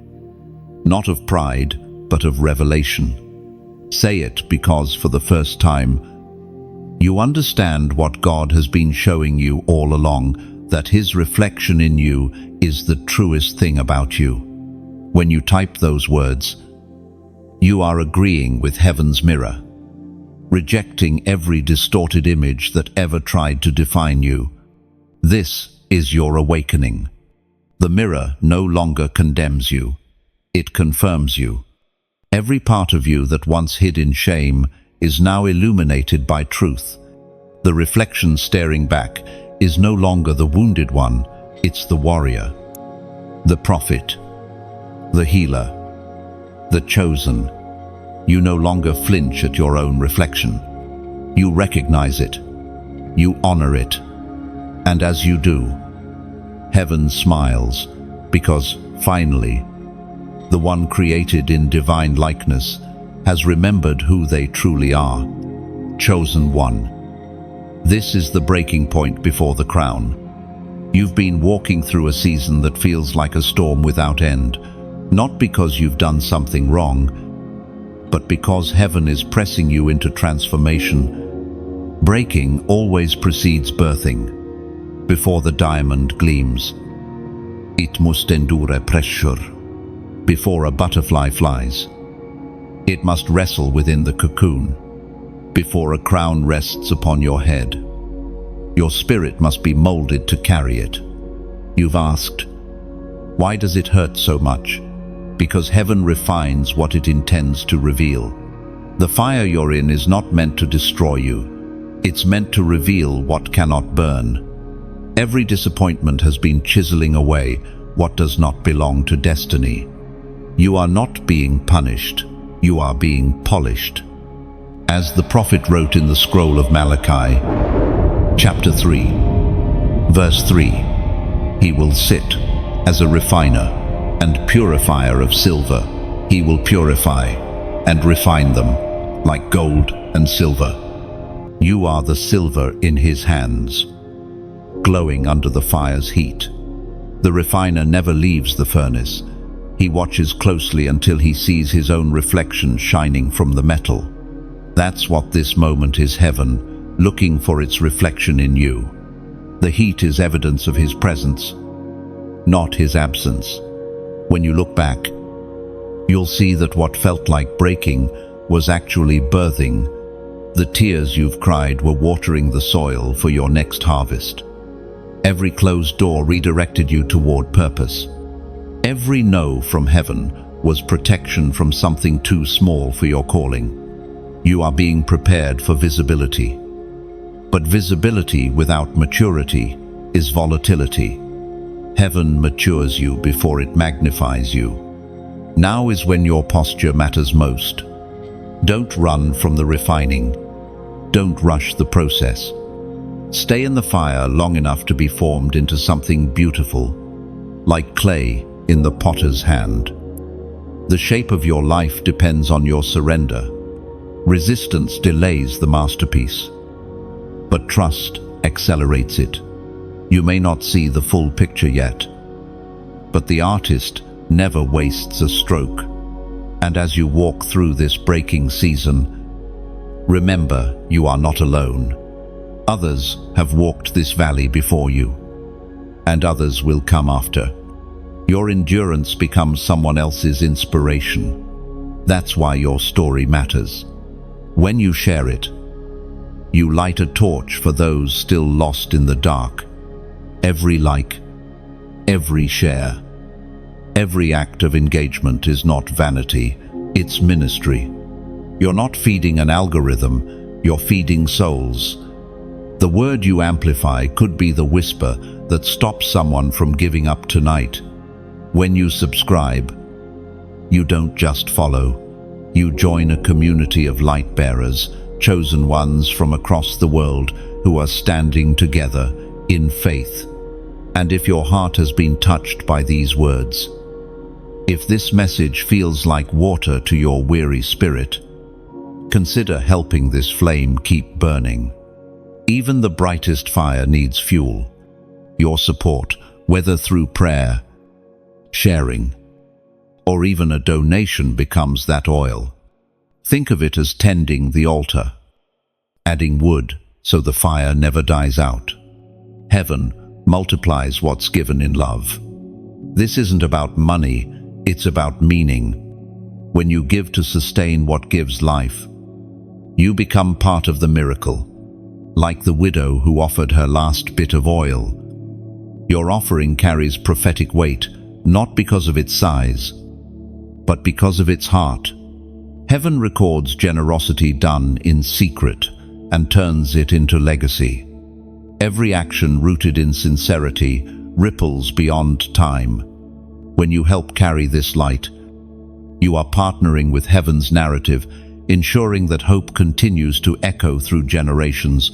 Not of pride, but of revelation. Say it because for the first time, you understand what God has been showing you all along, that His reflection in you is the truest thing about you. When you type those words, you are agreeing with heaven's mirror, rejecting every distorted image that ever tried to define you. This is your awakening. The mirror no longer condemns you. It confirms you. Every part of you that once hid in shame is now illuminated by truth. The reflection staring back is no longer the wounded one, it's the warrior, the prophet, the healer, the chosen. You no longer flinch at your own reflection. You recognize it. You honor it. And as you do, heaven smiles, because finally, the one created in divine likeness has remembered who they truly are. Chosen one. This is the breaking point before the crown. You've been walking through a season that feels like a storm without end, not because you've done something wrong, but because heaven is pressing you into transformation. Breaking always precedes birthing. Before the diamond gleams, it must endure pressure. Before a butterfly flies, it must wrestle within the cocoon. Before a crown rests upon your head, your spirit must be molded to carry it. You've asked, why does it hurt so much? Because heaven refines what it intends to reveal. The fire you're in is not meant to destroy you. It's meant to reveal what cannot burn. Every disappointment has been chiseling away what does not belong to destiny. You are not being punished, you are being polished. As the prophet wrote in the scroll of Malachi, chapter 3, verse 3, He will sit as a refiner and purifier of silver. He will purify and refine them like gold and silver. You are the silver in His hands, glowing under the fire's heat. The refiner never leaves the furnace. He watches closely until he sees his own reflection shining from the metal. That's what this moment is, heaven, looking for its reflection in you. The heat is evidence of His presence, not His absence. When you look back, you'll see that what felt like breaking was actually birthing. The tears you've cried were watering the soil for your next harvest. Every closed door redirected you toward purpose. Every no from heaven was protection from something too small for your calling. You are being prepared for visibility. But visibility without maturity is volatility. Heaven matures you before it magnifies you. Now is when your posture matters most. Don't run from the refining. Don't rush the process. Stay in the fire long enough to be formed into something beautiful, like clay in the potter's hand. The shape of your life depends on your surrender. Resistance delays the masterpiece, but trust accelerates it. You may not see the full picture yet, but the artist never wastes a stroke. And as you walk through this breaking season, remember you are not alone. Others have walked this valley before you, and others will come after. Your endurance becomes someone else's inspiration. That's why your story matters. When you share it, you light a torch for those still lost in the dark. Every like, every share, every act of engagement is not vanity, it's ministry. You're not feeding an algorithm, you're feeding souls. The word you amplify could be the whisper that stops someone from giving up tonight. When you subscribe, you don't just follow. You join a community of light bearers, chosen ones from across the world who are standing together in faith. And if your heart has been touched by these words, if this message feels like water to your weary spirit, consider helping this flame keep burning. Even the brightest fire needs fuel. Your support, whether through prayer, sharing, or even a donation, becomes that oil. Think of it as tending the altar, adding wood so the fire never dies out. Heaven multiplies what's given in love. This isn't about money, it's about meaning. When you give to sustain what gives life, you become part of the miracle. Like the widow who offered her last bit of oil, your offering carries prophetic weight, not because of its size, but because of its heart. Heaven records generosity done in secret and turns it into legacy. Every action rooted in sincerity ripples beyond time. When you help carry this light, you are partnering with heaven's narrative, ensuring that hope continues to echo through generations.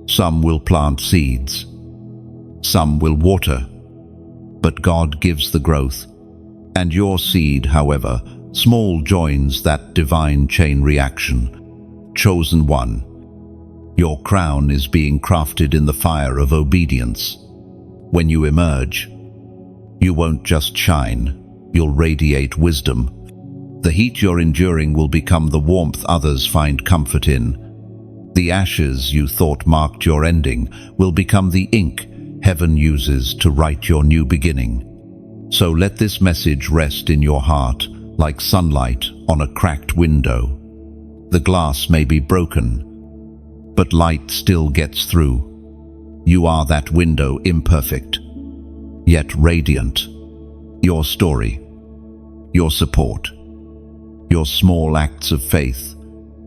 Some will plant seeds, some will water, but God gives the growth. And your seed, however small, joins that divine chain reaction. Chosen one, your crown is being crafted in the fire of obedience. When you emerge, you won't just shine, you'll radiate wisdom. The heat you're enduring will become the warmth others find comfort in. The ashes you thought marked your ending will become the ink heaven uses to write your new beginning. So let this message rest in your heart like sunlight on a cracked window. The glass may be broken, but light still gets through. You are that window, imperfect, yet radiant. Your story, your support, your small acts of faith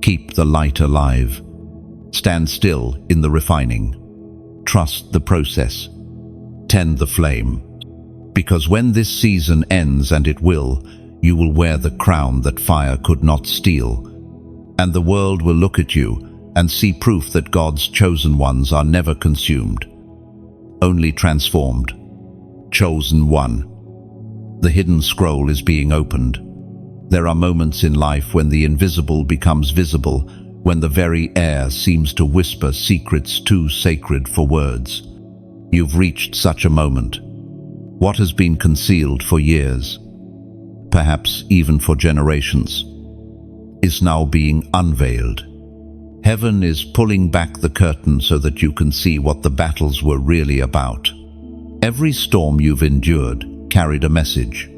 keep the light alive. Stand still in the refining. Trust the process. Tend the flame. Because when this season ends, and it will, you will wear the crown that fire could not steal. And the world will look at you and see proof that God's chosen ones are never consumed, only transformed. Chosen one. The hidden scroll is being opened. There are moments in life when the invisible becomes visible, when the very air seems to whisper secrets too sacred for words. You've reached such a moment. What has been concealed for years, perhaps even for generations, is now being unveiled. Heaven is pulling back the curtain so that you can see what the battles were really about. Every storm you've endured carried a message.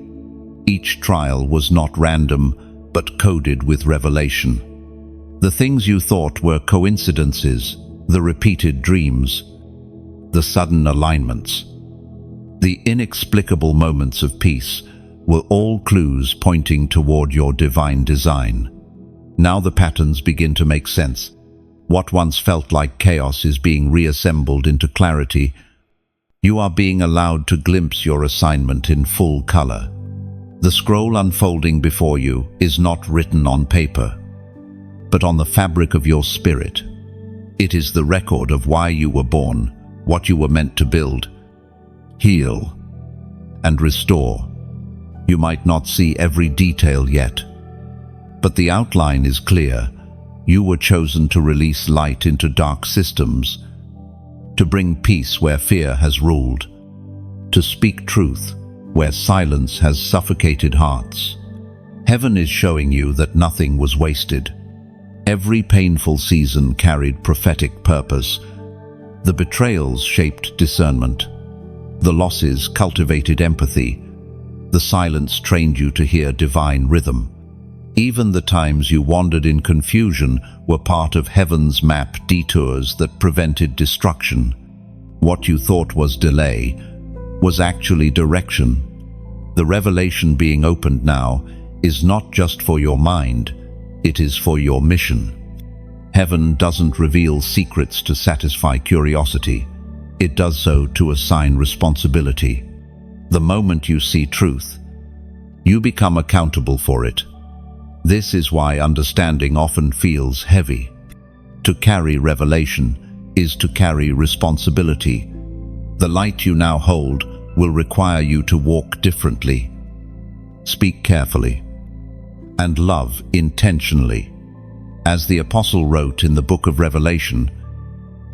Each trial was not random, but coded with revelation. The things you thought were coincidences, the repeated dreams, the sudden alignments, the inexplicable moments of peace were all clues pointing toward your divine design. Now the patterns begin to make sense. What once felt like chaos is being reassembled into clarity. You are being allowed to glimpse your assignment in full color. The scroll unfolding before you is not written on paper, but on the fabric of your spirit. It is the record of why you were born, what you were meant to build, heal, and restore. You might not see every detail yet, but the outline is clear. You were chosen to release light into dark systems, to bring peace where fear has ruled, to speak truth where silence has suffocated hearts. Heaven is showing you that nothing was wasted. Every painful season carried prophetic purpose. The betrayals shaped discernment. The losses cultivated empathy. The silence trained you to hear divine rhythm. Even the times you wandered in confusion were part of heaven's map detours that prevented destruction. What you thought was delay was actually direction. The revelation being opened now is not just for your mind, it is for your mission. Heaven doesn't reveal secrets to satisfy curiosity. It does so to assign responsibility. The moment you see truth, you become accountable for it. This is why understanding often feels heavy. To carry revelation is to carry responsibility. The light you now hold will require you to walk differently, speak carefully, and love intentionally. As the Apostle wrote in the book of Revelation,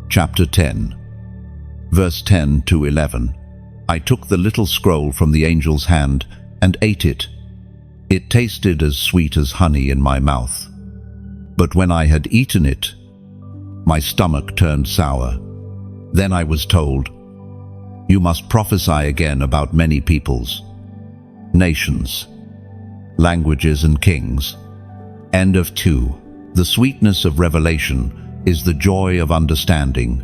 chapter 10, verse 10 to 11, I took the little scroll from the angel's hand and ate it. It tasted as sweet as honey in my mouth. But when I had eaten it, my stomach turned sour. Then I was told, you must prophesy again about many peoples, nations, languages and kings. End of 2. The sweetness of revelation is the joy of understanding.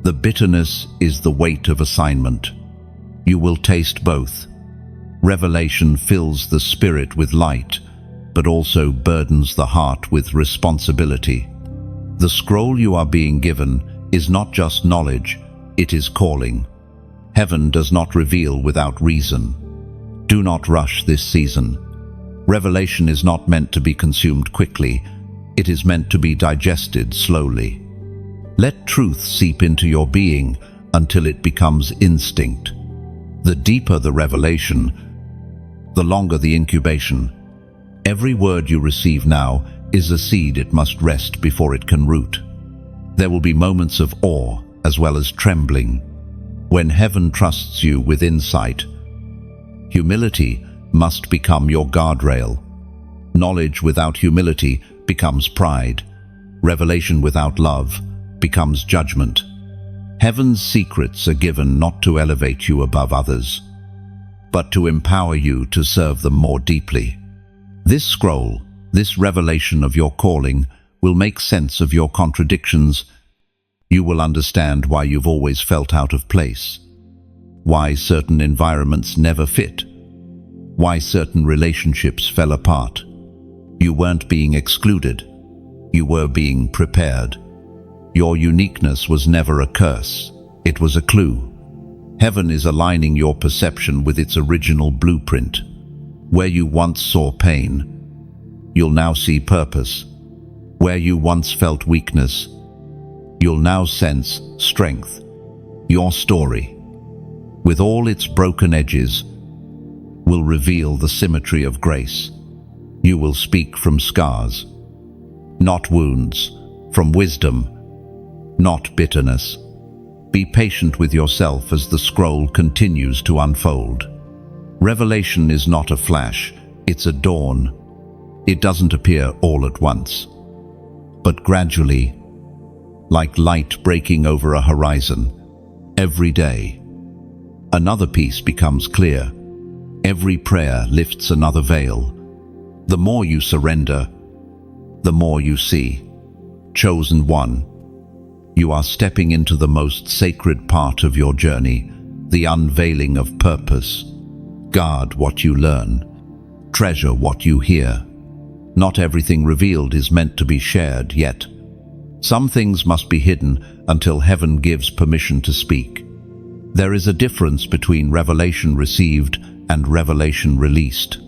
The bitterness is the weight of assignment. You will taste both. Revelation fills the spirit with light, but also burdens the heart with responsibility. The scroll you are being given is not just knowledge, it is calling. Heaven does not reveal without reason. Do not rush this season. Revelation is not meant to be consumed quickly, it is meant to be digested slowly. Let truth seep into your being until it becomes instinct. The deeper the revelation, the longer the incubation. Every word you receive now is a seed it must rest before it can root. There will be moments of awe as well as trembling. When heaven trusts you with insight, humility must become your guardrail. Knowledge without humility becomes pride. Revelation without love becomes judgment. Heaven's secrets are given not to elevate you above others, but to empower you to serve them more deeply. This scroll, this revelation of your calling, will make sense of your contradictions. You will understand why you've always felt out of place, why certain environments never fit, why certain relationships fell apart. You weren't being excluded, you were being prepared. Your uniqueness was never a curse, it was a clue. Heaven is aligning your perception with its original blueprint. Where you once saw pain, you'll now see purpose. Where you once felt weakness, you'll now sense strength. Your story, with all its broken edges, will reveal the symmetry of grace. You will speak from scars, not wounds, from wisdom, not bitterness. Be patient with yourself as the scroll continues to unfold. Revelation is not a flash, it's a dawn. It doesn't appear all at once, but gradually, like light breaking over a horizon. Every day, another piece becomes clear. Every prayer lifts another veil. The more you surrender, the more you see. Chosen one, you are stepping into the most sacred part of your journey, the unveiling of purpose. Guard what you learn. Treasure what you hear. Not everything revealed is meant to be shared yet. Some things must be hidden until heaven gives permission to speak. There is a difference between revelation received and revelation released.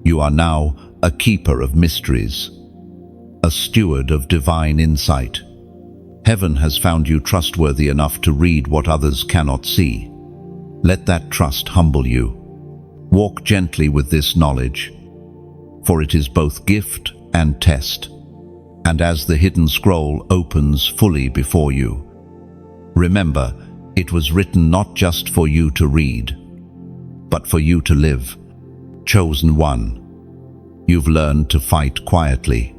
You are now a keeper of mysteries, a steward of divine insight. Heaven has found you trustworthy enough to read what others cannot see. Let that trust humble you. Walk gently with this knowledge, for it is both gift and test. And as the hidden scroll opens fully before you, remember, it was written not just for you to read, but for you to live. Chosen one, you've learned to fight quietly.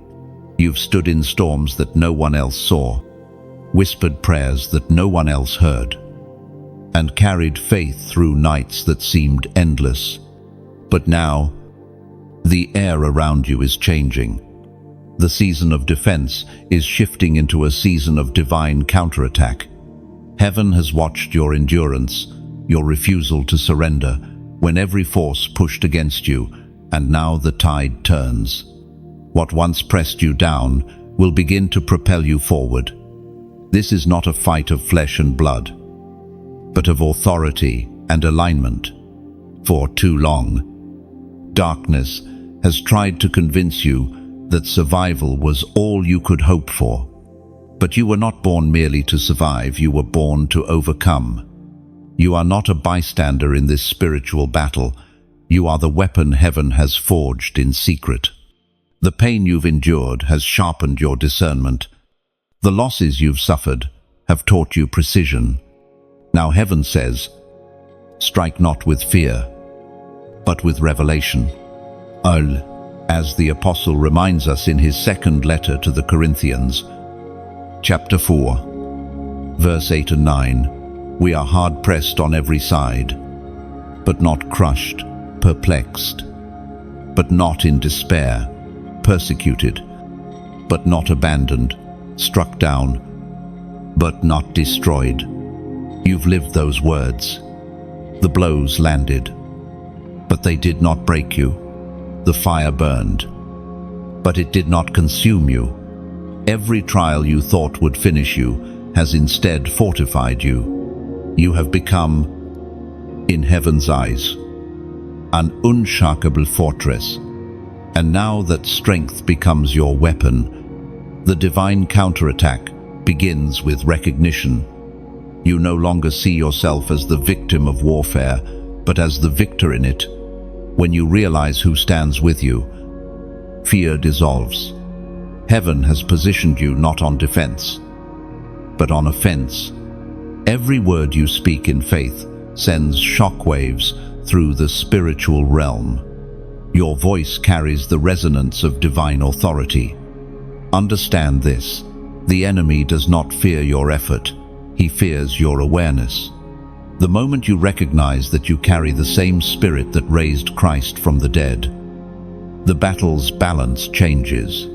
You've stood in storms that no one else saw, whispered prayers that no one else heard, and carried faith through nights that seemed endless. But now, the air around you is changing. The season of defense is shifting into a season of divine counterattack. Heaven has watched your endurance, your refusal to surrender, when every force pushed against you, and now the tide turns. What once pressed you down will begin to propel you forward. This is not a fight of flesh and blood, but of authority and alignment. For too long, darkness has tried to convince you that survival was all you could hope for. But you were not born merely to survive, you were born to overcome. You are not a bystander in this spiritual battle. You are the weapon heaven has forged in secret. The pain you've endured has sharpened your discernment. The losses you've suffered have taught you precision. Now heaven says, strike not with fear, but with revelation. As the apostle reminds us in his second letter to the Corinthians, chapter 4, verse 8 and 9, we are hard-pressed on every side, but not crushed, perplexed, but not in despair, persecuted, but not abandoned, struck down, but not destroyed. You've lived those words. The blows landed, but they did not break you. The fire burned, but it did not consume you. Every trial you thought would finish you has instead fortified you. You have become, in heaven's eyes, an unshakable fortress. And now that strength becomes your weapon, the divine counterattack begins with recognition. You no longer see yourself as the victim of warfare, but as the victor in it. When you realize who stands with you, fear dissolves. Heaven has positioned you not on defense, but on offense. Every word you speak in faith sends shockwaves through the spiritual realm. Your voice carries the resonance of divine authority. Understand this: the enemy does not fear your effort, he fears your awareness. The moment you recognize that you carry the same spirit that raised Christ from the dead, the battle's balance changes.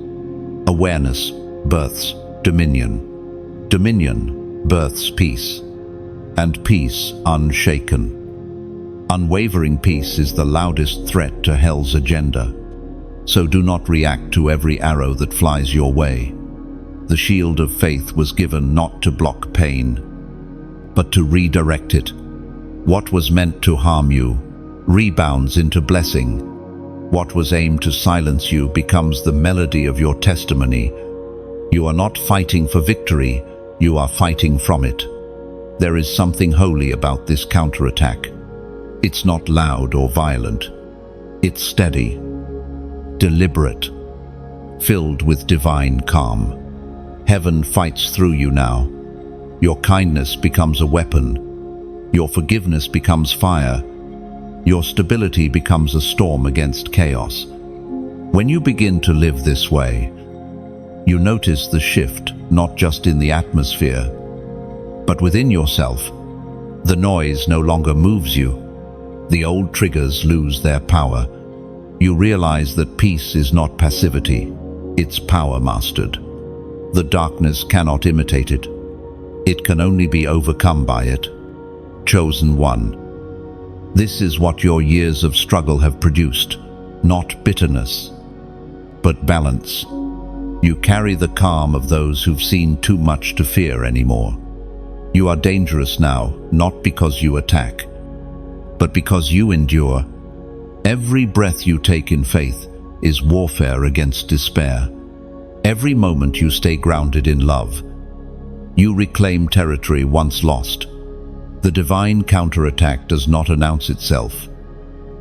Awareness births dominion. Dominion births peace. And peace unshaken. Unwavering peace is the loudest threat to hell's agenda. So do not react to every arrow that flies your way. The shield of faith was given not to block pain, but to redirect it. What was meant to harm you rebounds into blessing. What was aimed to silence you becomes the melody of your testimony. You are not fighting for victory, you are fighting from it. There is something holy about this counterattack. It's not loud or violent. It's steady, deliberate, filled with divine calm. Heaven fights through you now. Your kindness becomes a weapon. Your forgiveness becomes fire. Your stability becomes a storm against chaos. When you begin to live this way, you notice the shift not just in the atmosphere, but within yourself. The noise no longer moves you. The old triggers lose their power. You realize that peace is not passivity, it's power mastered. The darkness cannot imitate it. It can only be overcome by it. Chosen one. This is what your years of struggle have produced, not bitterness, but balance. You carry the calm of those who've seen too much to fear anymore. You are dangerous now, not because you attack, but because you endure. Every breath you take in faith is warfare against despair. Every moment you stay grounded in love, you reclaim territory once lost. The divine counterattack does not announce itself.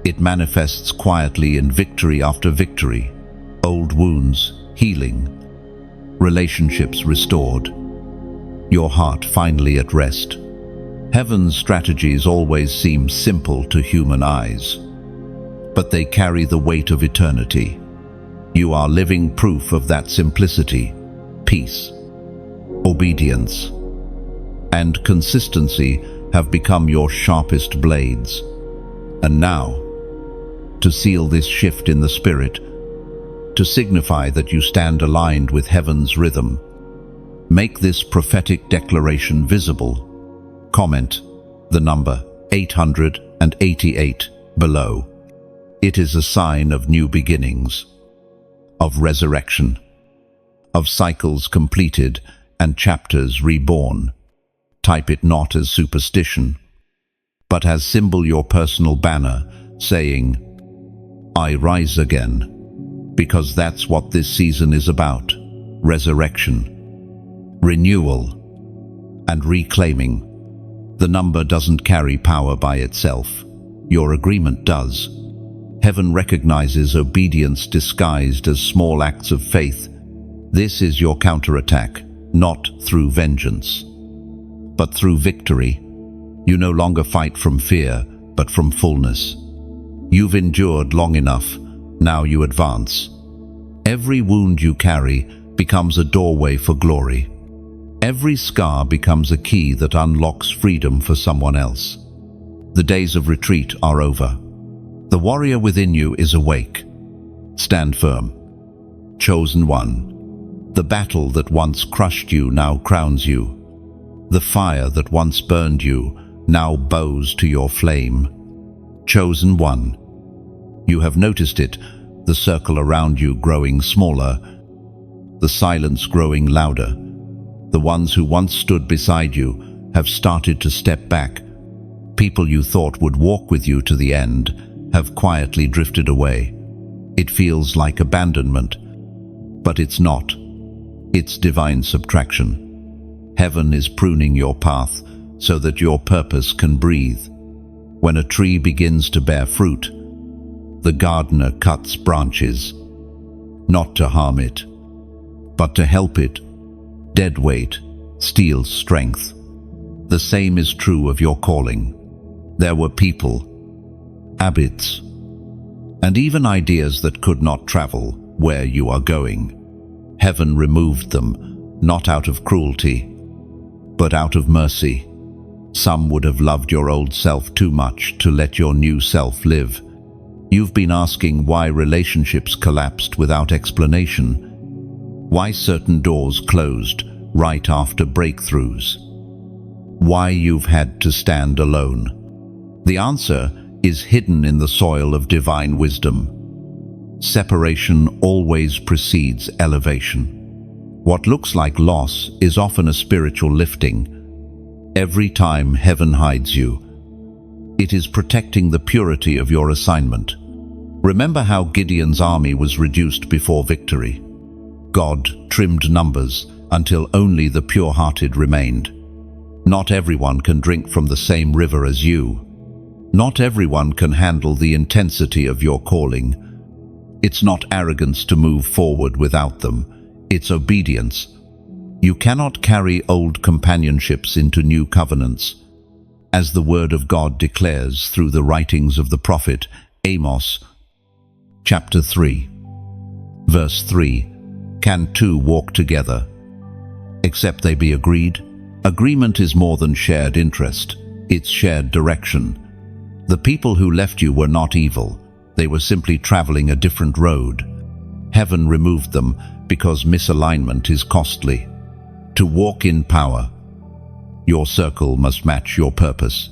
It manifests quietly in victory after victory. Old wounds healing, relationships restored, your heart finally at rest. Heaven's strategies always seem simple to human eyes, but they carry the weight of eternity. You are living proof of that simplicity. Peace, obedience, and consistency have become your sharpest blades. And now, to seal this shift in the spirit, to signify that you stand aligned with heaven's rhythm, make this prophetic declaration visible. Comment the number 888 below. It is a sign of new beginnings, of resurrection, of cycles completed and chapters reborn. Type it not as superstition, but as symbol your personal banner, saying, I rise again, because that's what this season is about. Resurrection, renewal, and reclaiming. The number doesn't carry power by itself. Your agreement does. Heaven recognizes obedience disguised as small acts of faith. This is your counterattack, not through vengeance, but through victory. You no longer fight from fear, but from fullness. You've endured long enough, now you advance. Every wound you carry becomes a doorway for glory. Every scar becomes a key that unlocks freedom for someone else. The days of retreat are over. The warrior within you is awake. Stand firm. Chosen one. The battle that once crushed you now crowns you. The fire that once burned you now bows to your flame. Chosen one. You have noticed it, the circle around you growing smaller, the silence growing louder. The ones who once stood beside you have started to step back. People you thought would walk with you to the end have quietly drifted away. It feels like abandonment, but it's not. It's divine subtraction. Heaven is pruning your path so that your purpose can breathe. When a tree begins to bear fruit, the gardener cuts branches, not to harm it, but to help it. Dead weight steals strength. The same is true of your calling. There were people, habits, and even ideas that could not travel where you are going. Heaven removed them, not out of cruelty, but out of mercy. Some would have loved your old self too much to let your new self live. You've been asking why relationships collapsed without explanation, why certain doors closed right after breakthroughs, why you've had to stand alone. The answer is hidden in the soil of divine wisdom. Separation always precedes elevation. What looks like loss is often a spiritual lifting. Every time heaven hides you, it is protecting the purity of your assignment. Remember how Gideon's army was reduced before victory. God trimmed numbers until only the pure-hearted remained. Not everyone can drink from the same river as you. Not everyone can handle the intensity of your calling. It's not arrogance to move forward without them. It's obedience. You cannot carry old companionships into new covenants. As the word of God declares through the writings of the prophet Amos, chapter 3, verse 3, can two walk together, except they be agreed? Agreement is more than shared interest, it's shared direction. The people who left you were not evil, they were simply traveling a different road. Heaven removed them because misalignment is costly. To walk in power, your circle must match your purpose.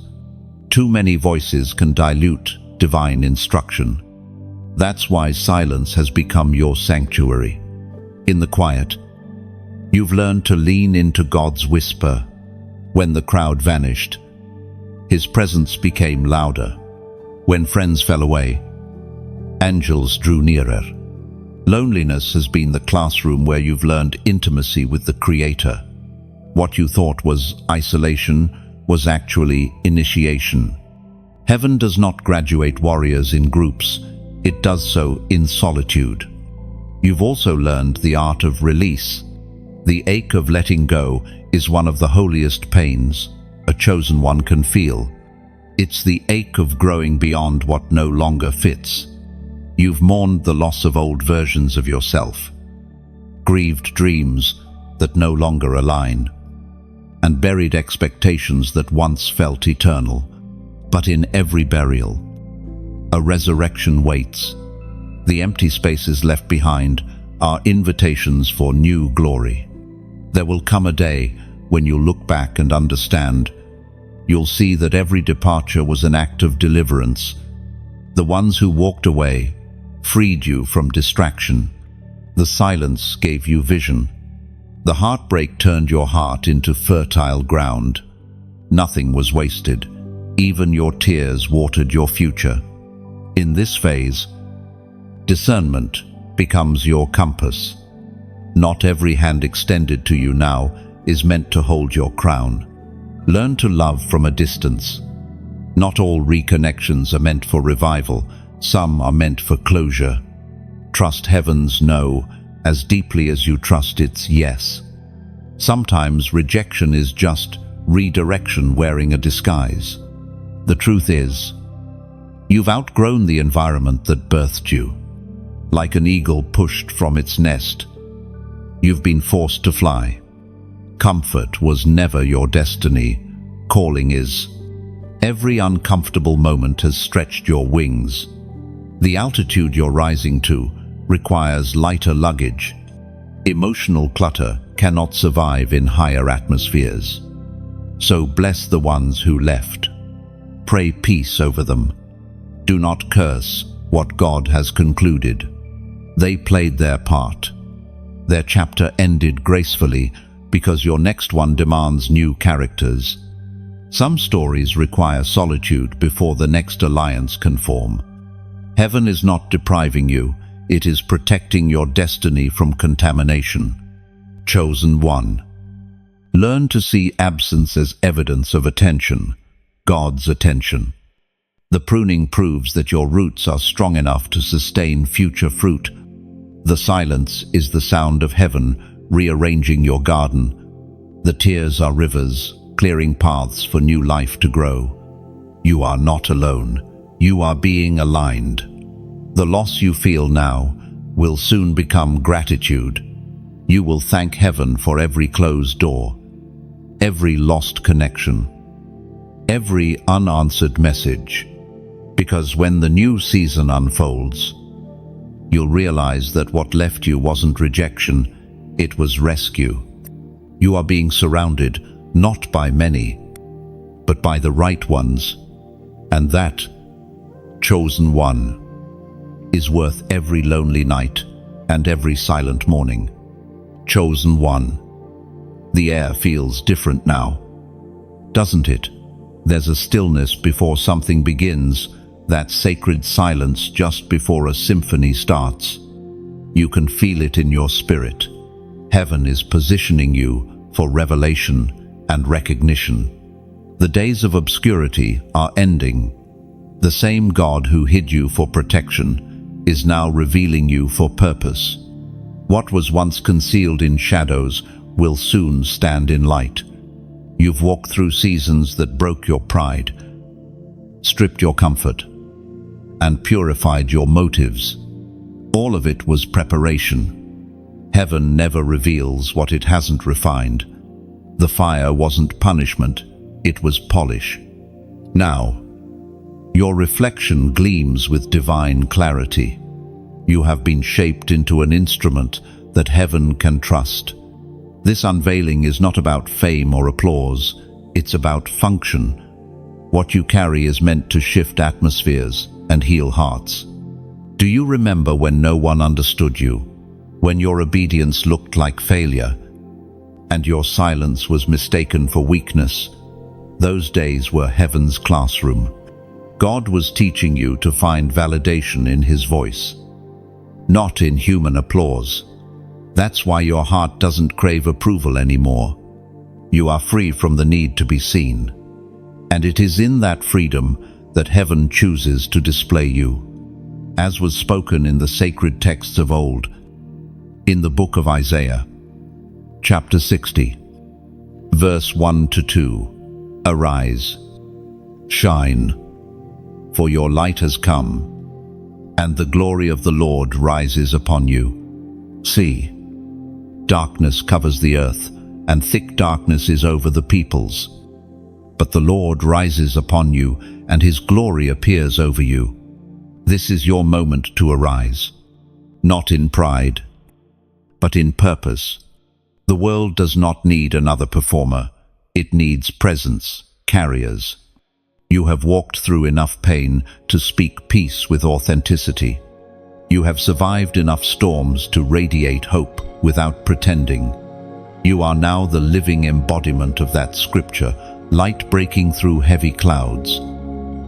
Too many voices can dilute divine instruction. That's why silence has become your sanctuary. In the quiet, you've learned to lean into God's whisper. When the crowd vanished, His presence became louder. When friends fell away, angels drew nearer. Loneliness has been the classroom where you've learned intimacy with the Creator. What you thought was isolation was actually initiation. Heaven does not graduate warriors in groups, it does so in solitude. You've also learned the art of release. The ache of letting go is one of the holiest pains a chosen one can feel. It's the ache of growing beyond what no longer fits. You've mourned the loss of old versions of yourself, grieved dreams that no longer align, and buried expectations that once felt eternal. But in every burial, a resurrection waits. The empty spaces left behind are invitations for new glory. There will come a day when you'll look back and understand. You'll see that every departure was an act of deliverance. The ones who walked away freed you from distraction. The silence gave you vision. The heartbreak turned your heart into fertile ground. Nothing was wasted. Even your tears watered your future. In this phase, discernment becomes your compass. Not every hand extended to you now is meant to hold your crown. Learn to love from a distance. Not all reconnections are meant for revival. Some are meant for closure. Trust heaven's no as deeply as you trust its yes. Sometimes rejection is just redirection wearing a disguise. The truth is, you've outgrown the environment that birthed you. Like an eagle pushed from its nest, you've been forced to fly. Comfort was never your destiny. Calling is. Every uncomfortable moment has stretched your wings. The altitude you're rising to requires lighter luggage. Emotional clutter cannot survive in higher atmospheres. So bless the ones who left. Pray peace over them. Do not curse what God has concluded. They played their part. Their chapter ended gracefully because your next one demands new characters. Some stories require solitude before the next alliance can form. Heaven is not depriving you, it is protecting your destiny from contamination. Chosen one. Learn to see absence as evidence of attention, God's attention. The pruning proves that your roots are strong enough to sustain future fruit. The silence is the sound of heaven rearranging your garden. The tears are rivers, clearing paths for new life to grow. You are not alone. You are being aligned. The loss you feel now will soon become gratitude. You will thank heaven for every closed door, every lost connection, every unanswered message. Because when the new season unfolds, you'll realize that what left you wasn't rejection, it was rescue. You are being surrounded not by many, but by the right ones, and that chosen one is worth every lonely night and every silent morning. Chosen one. The air feels different now, doesn't it? There's a stillness before something begins, that sacred silence just before a symphony starts. You can feel it in your spirit. Heaven is positioning you for revelation and recognition. The days of obscurity are ending. The same God who hid you for protection is now revealing you for purpose. What was once concealed in shadows will soon stand in light. You've walked through seasons that broke your pride, stripped your comfort, and purified your motives. All of it was preparation. Heaven never reveals what it hasn't refined. The fire wasn't punishment, it was polish. Now, your reflection gleams with divine clarity. You have been shaped into an instrument that heaven can trust. This unveiling is not about fame or applause, it's about function. What you carry is meant to shift atmospheres and heal hearts. Do you remember when no one understood you? When your obedience looked like failure, and your silence was mistaken for weakness? Those days were heaven's classroom. God was teaching you to find validation in His voice, not in human applause. That's why your heart doesn't crave approval anymore. You are free from the need to be seen. And it is in that freedom that heaven chooses to display you, as was spoken in the sacred texts of old, in the book of Isaiah, chapter 60, verse 1 to 2. Arise, shine, for your light has come, and the glory of the Lord rises upon you. See, darkness covers the earth, and thick darkness is over the peoples. But the Lord rises upon you, and His glory appears over you. This is your moment to arise, not in pride, but in purpose. The world does not need another performer. It needs presence, carriers. You have walked through enough pain to speak peace with authenticity. You have survived enough storms to radiate hope without pretending. You are now the living embodiment of that scripture, light breaking through heavy clouds.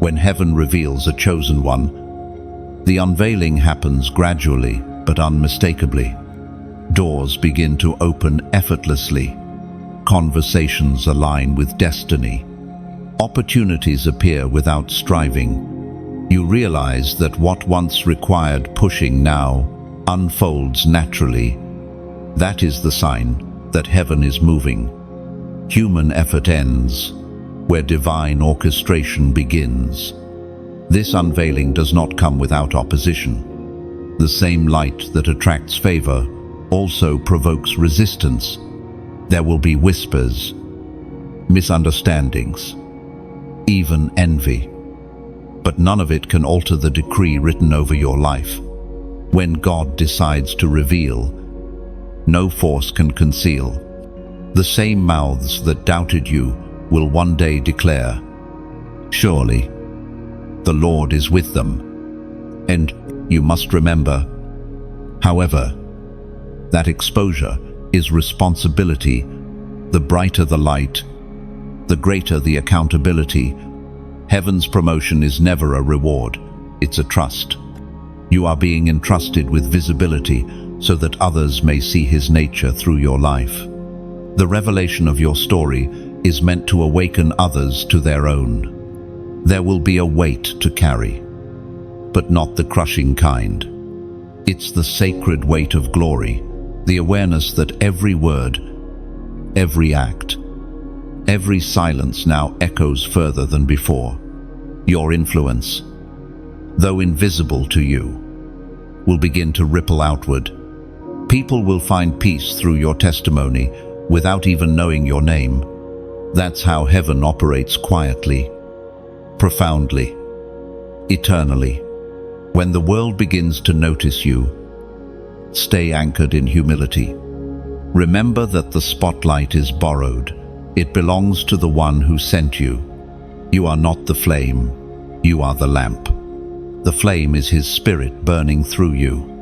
When heaven reveals a chosen one, the unveiling happens gradually but unmistakably. Doors begin to open effortlessly. Conversations align with destiny. Opportunities appear without striving. You realize that what once required pushing now unfolds naturally. That is the sign that heaven is moving. Human effort ends where divine orchestration begins. This unveiling does not come without opposition. The same light that attracts favor also provokes resistance. There will be whispers, misunderstandings, even envy. But none of it can alter the decree written over your life. When God decides to reveal, no force can conceal. The same mouths that doubted you will one day declare, surely the Lord is with them. And you must remember, however, that exposure is responsibility. The brighter the light, the greater the accountability. Heaven's promotion is never a reward, it's a trust. You are being entrusted with visibility so that others may see His nature through your life. The revelation of your story is meant to awaken others to their own. There will be a weight to carry, but not the crushing kind. It's the sacred weight of glory, the awareness that every word, every act, every silence now echoes further than before. Your influence, though invisible to you, will begin to ripple outward. People will find peace through your testimony without even knowing your name. That's how heaven operates quietly, profoundly, eternally. When the world begins to notice you, stay anchored in humility. Remember that the spotlight is borrowed. It belongs to the one who sent you. You are not the flame, you are the lamp. The flame is His Spirit burning through you.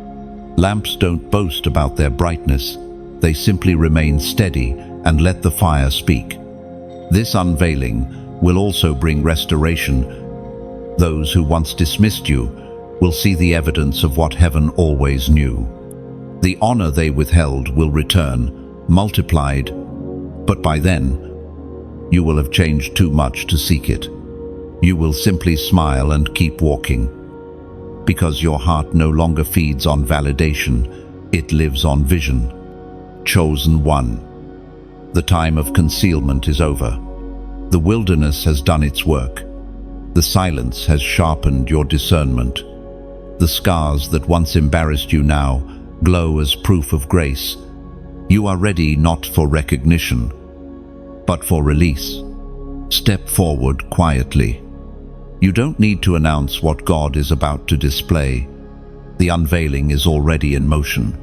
Lamps don't boast about their brightness. They simply remain steady and let the fire speak. This unveiling will also bring restoration. Those who once dismissed you will see the evidence of what heaven always knew. The honor they withheld will return, multiplied, but by then, you will have changed too much to seek it. You will simply smile and keep walking, because your heart no longer feeds on validation, it lives on vision. Chosen one. The time of concealment is over. The wilderness has done its work. The silence has sharpened your discernment. The scars that once embarrassed you now glow as proof of grace. You are ready not for recognition, but for release. Step forward quietly. You don't need to announce what God is about to display. The unveiling is already in motion.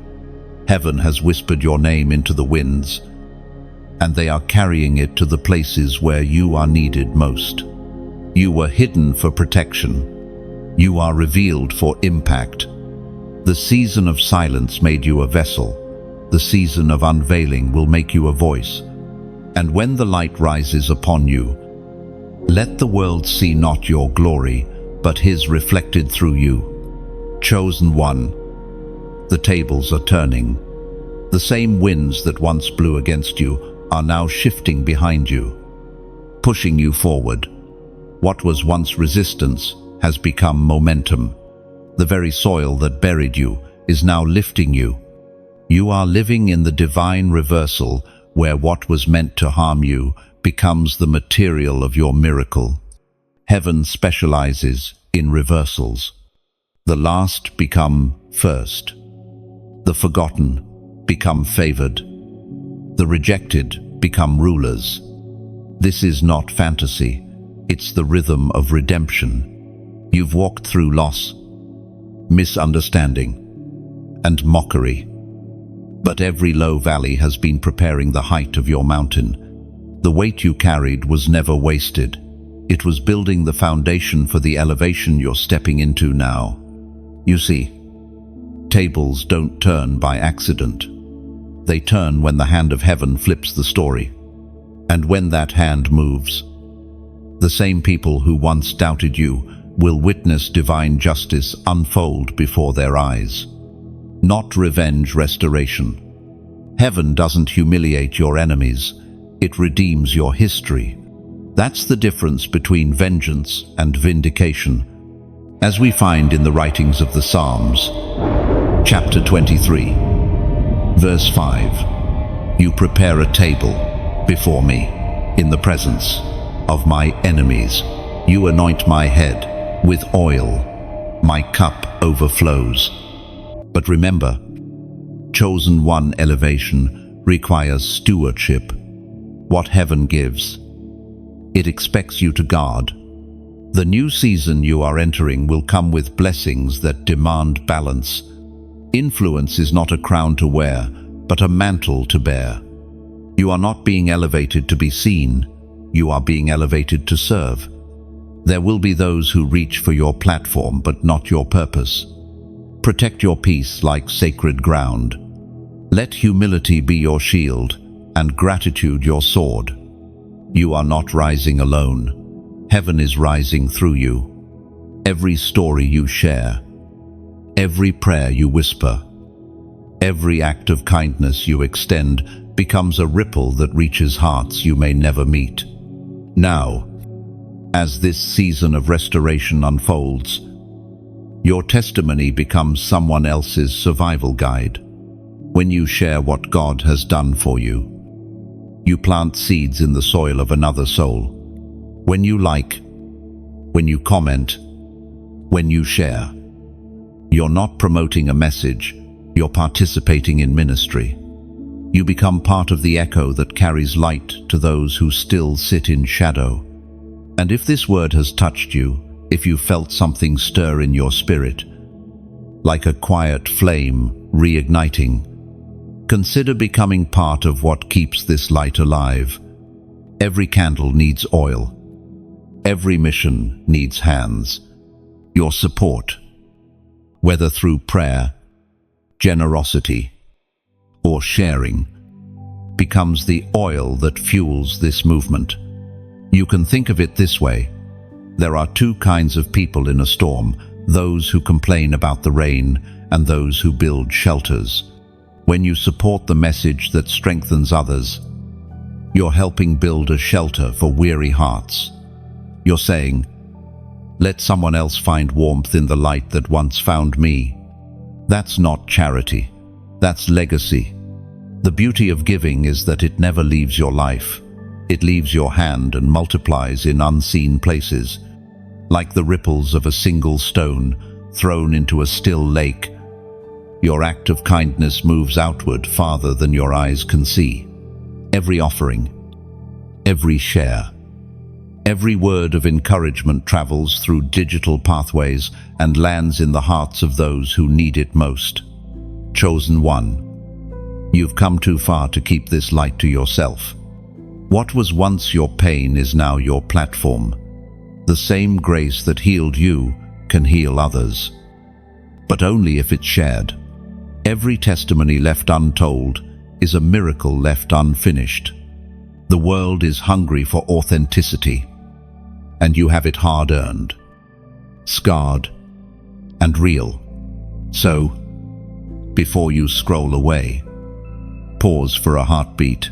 Heaven has whispered your name into the winds, and they are carrying it to the places where you are needed most. You were hidden for protection. You are revealed for impact. The season of silence made you a vessel. The season of unveiling will make you a voice. And when the light rises upon you, let the world see not your glory, but His reflected through you. Chosen one, the tables are turning. The same winds that once blew against you are now shifting behind you, pushing you forward. What was once resistance has become momentum. The very soil that buried you is now lifting you. You are living in the divine reversal where what was meant to harm you becomes the material of your miracle. Heaven specializes in reversals. The last become first. The forgotten become favored. The rejected become rulers. This is not fantasy. It's the rhythm of redemption. You've walked through loss, misunderstanding, and mockery. But every low valley has been preparing the height of your mountain. The weight you carried was never wasted. It was building the foundation for the elevation you're stepping into now. You see, tables don't turn by accident. They turn when the hand of heaven flips the story. And when that hand moves, the same people who once doubted you will witness divine justice unfold before their eyes. Not revenge, restoration. Heaven doesn't humiliate your enemies. It redeems your history. That's the difference between vengeance and vindication. As we find in the writings of the Psalms, chapter 23, verse 5, you prepare a table before me in the presence of my enemies. You anoint my head with oil. My cup overflows. But remember, chosen one elevation requires stewardship. What heaven gives, it expects you to guard. The new season you are entering will come with blessings that demand balance. Influence is not a crown to wear, but a mantle to bear. You are not being elevated to be seen. You are being elevated to serve. There will be those who reach for your platform, but not your purpose. Protect your peace like sacred ground. Let humility be your shield and gratitude your sword. You are not rising alone. Heaven is rising through you. Every story you share, every prayer you whisper, every act of kindness you extend becomes a ripple that reaches hearts you may never meet. Now, as this season of restoration unfolds, your testimony becomes someone else's survival guide. When you share what God has done for you, you plant seeds in the soil of another soul. When you like, when you comment, when you share, you're not promoting a message, you're participating in ministry. You become part of the echo that carries light to those who still sit in shadow. And if this word has touched you, if you felt something stir in your spirit, like a quiet flame reigniting, consider becoming part of what keeps this light alive. Every candle needs oil. Every mission needs hands. Your support, whether through prayer, generosity, or sharing, becomes the oil that fuels this movement. You can think of it this way. There are two kinds of people in a storm, those who complain about the rain and those who build shelters. When you support the message that strengthens others, you're helping build a shelter for weary hearts. You're saying, let someone else find warmth in the light that once found me. That's not charity. That's legacy. The beauty of giving is that it never leaves your life. It leaves your hand and multiplies in unseen places. Like the ripples of a single stone thrown into a still lake, your act of kindness moves outward farther than your eyes can see. Every offering, every share, every word of encouragement travels through digital pathways and lands in the hearts of those who need it most. Chosen one, you've come too far to keep this light to yourself. What was once your pain is now your platform. The same grace that healed you can heal others, but only if it's shared. Every testimony left untold is a miracle left unfinished. The world is hungry for authenticity, and you have it hard-earned. scarred, and real. So, before you scroll away, pause for a heartbeat.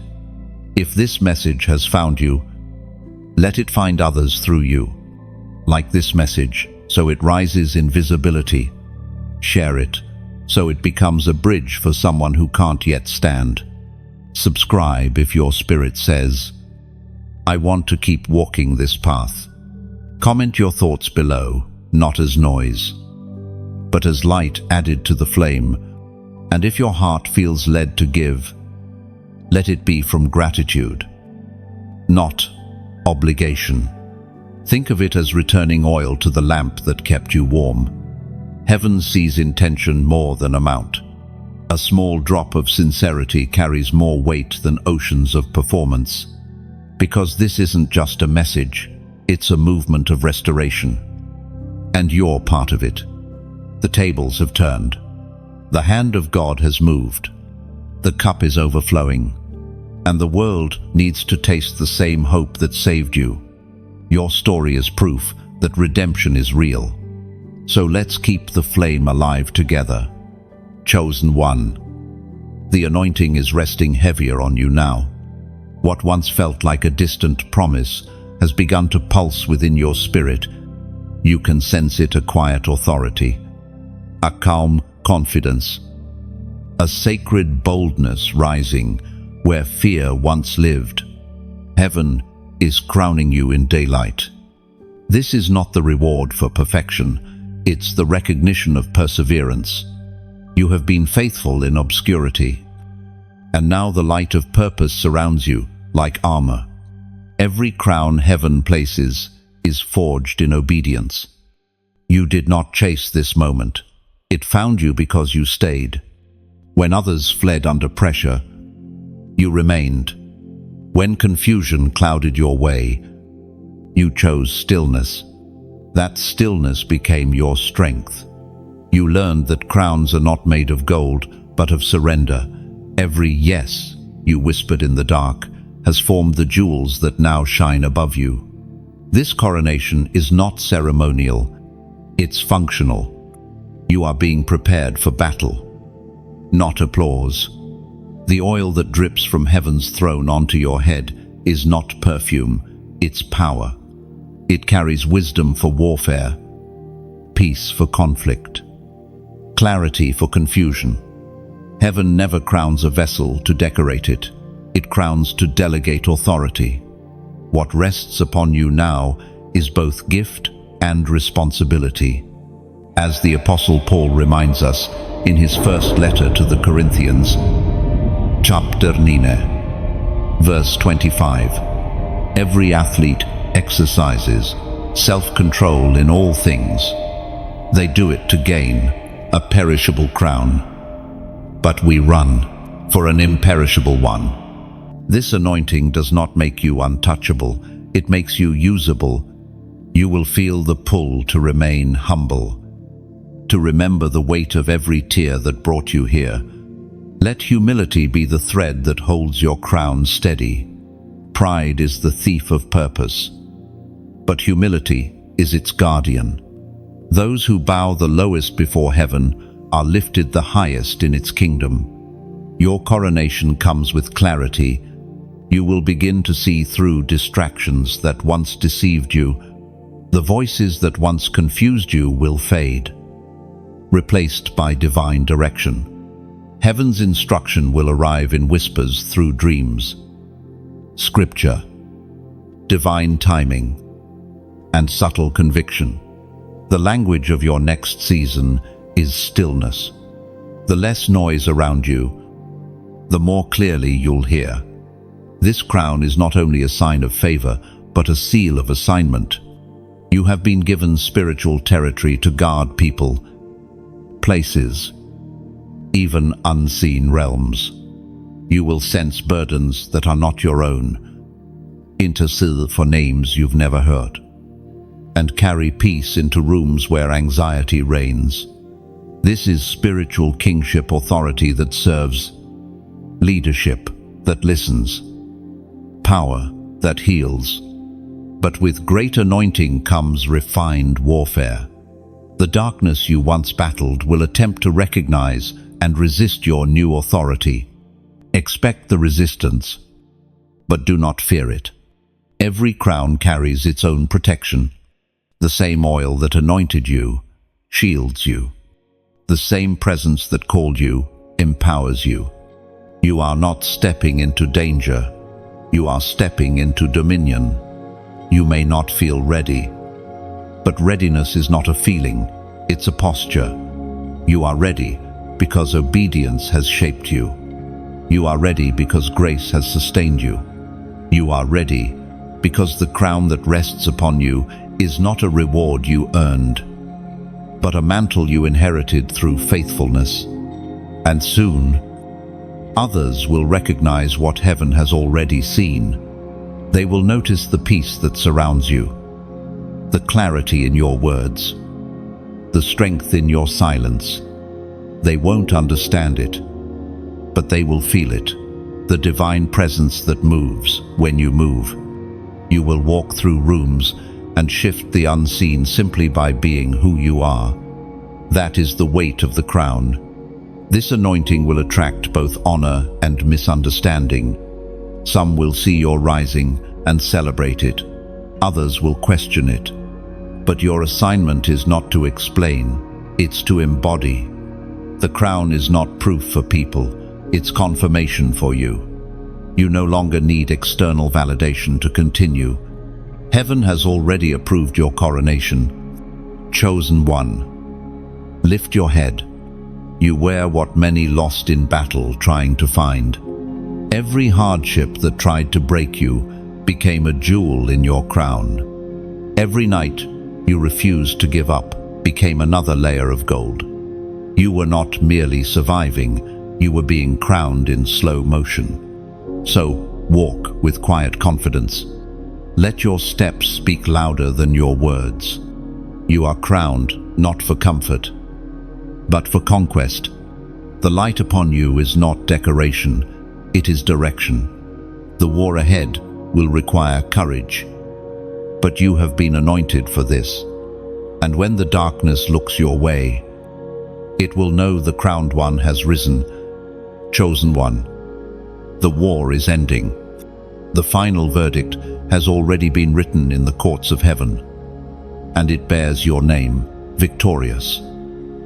If this message has found you, let it find others through you. Like this message, so it rises in visibility. Share it, so it becomes a bridge for someone who can't yet stand. Subscribe if your spirit says, I want to keep walking this path. Comment your thoughts below, not as noise, but as light added to the flame. And if your heart feels led to give, let it be from gratitude, not obligation. Think of it as returning oil to the lamp that kept you warm. Heaven sees intention more than amount. A small drop of sincerity carries more weight than oceans of performance. Because this isn't just a message, it's a movement of restoration. And you're part of it. The tables have turned. The hand of God has moved. The cup is overflowing. And the world needs to taste the same hope that saved you. Your story is proof that redemption is real. So let's keep the flame alive together. Chosen one. The anointing is resting heavier on you now. What once felt like a distant promise has begun to pulse within your spirit. You can sense it, a quiet authority, a calm confidence, a sacred boldness rising where fear once lived. Heaven is crowning you in daylight. This is not the reward for perfection, it's the recognition of perseverance. You have been faithful in obscurity, and now the light of purpose surrounds you like armor. Every crown heaven places is forged in obedience. You did not chase this moment. It found you because you stayed. When others fled under pressure, you remained. When confusion clouded your way, you chose stillness. That stillness became your strength. You learned that crowns are not made of gold, but of surrender. Every yes you whispered in the dark has formed the jewels that now shine above you. This coronation is not ceremonial, it's functional. You are being prepared for battle, not applause. The oil that drips from heaven's throne onto your head is not perfume, it's power. It carries wisdom for warfare, peace for conflict, clarity for confusion. Heaven never crowns a vessel to decorate it. It crowns to delegate authority. What rests upon you now is both gift and responsibility. As the Apostle Paul reminds us in his first letter to the Corinthians, chapter 9, verse 25, every athlete exercises self-control in all things. They do it to gain a perishable crown, but we run for an imperishable one. This anointing does not make you untouchable, it makes you usable. You will feel the pull to remain humble, to remember the weight of every tear that brought you here. Let humility be the thread that holds your crown steady. Pride is the thief of purpose, but humility is its guardian. Those who bow the lowest before heaven are lifted the highest in its kingdom. Your coronation comes with clarity. You will begin to see through distractions that once deceived you. The voices that once confused you will fade, replaced by divine direction. Heaven's instruction will arrive in whispers through dreams. Scripture, divine timing, and subtle conviction. The language of your next season is stillness. The less noise around you, the more clearly you'll hear. This crown is not only a sign of favor, but a seal of assignment. You have been given spiritual territory to guard people, places, even unseen realms. You will sense burdens that are not your own, intercede for names you've never heard, and carry peace into rooms where anxiety reigns. This is spiritual kingship authority that serves, leadership that listens, power that heals. But with great anointing comes refined warfare. The darkness you once battled will attempt to recognize and resist your new authority. Expect the resistance, but do not fear it. Every crown carries its own protection. The same oil that anointed you shields you. The same presence that called you empowers you. You are not stepping into danger. You are stepping into dominion. You may not feel ready, but readiness is not a feeling, it's a posture. You are ready because obedience has shaped you. You are ready because grace has sustained you. You are ready because the crown that rests upon you is not a reward you earned, but a mantle you inherited through faithfulness. And soon, others will recognize what heaven has already seen. They will notice the peace that surrounds you, the clarity in your words, the strength in your silence. They won't understand it, but they will feel it, the divine presence that moves when you move. You will walk through rooms and shift the unseen simply by being who you are. That is the weight of the crown. This anointing will attract both honor and misunderstanding. Some will see your rising and celebrate it. Others will question it. But your assignment is not to explain, it's to embody. The crown is not proof for people, it's confirmation for you. You no longer need external validation to continue. Heaven has already approved your coronation. Chosen one. Lift your head. You wear what many lost in battle trying to find. Every hardship that tried to break you became a jewel in your crown. Every night you refused to give up became another layer of gold. You were not merely surviving, you were being crowned in slow motion. So, walk with quiet confidence. Let your steps speak louder than your words. You are crowned not for comfort, but for conquest. The light upon you is not decoration, it is direction. The war ahead will require courage, but you have been anointed for this. And when the darkness looks your way, it will know the crowned one has risen, chosen one. The war is ending. The final verdict has already been written in the courts of heaven, and it bears your name, victorious.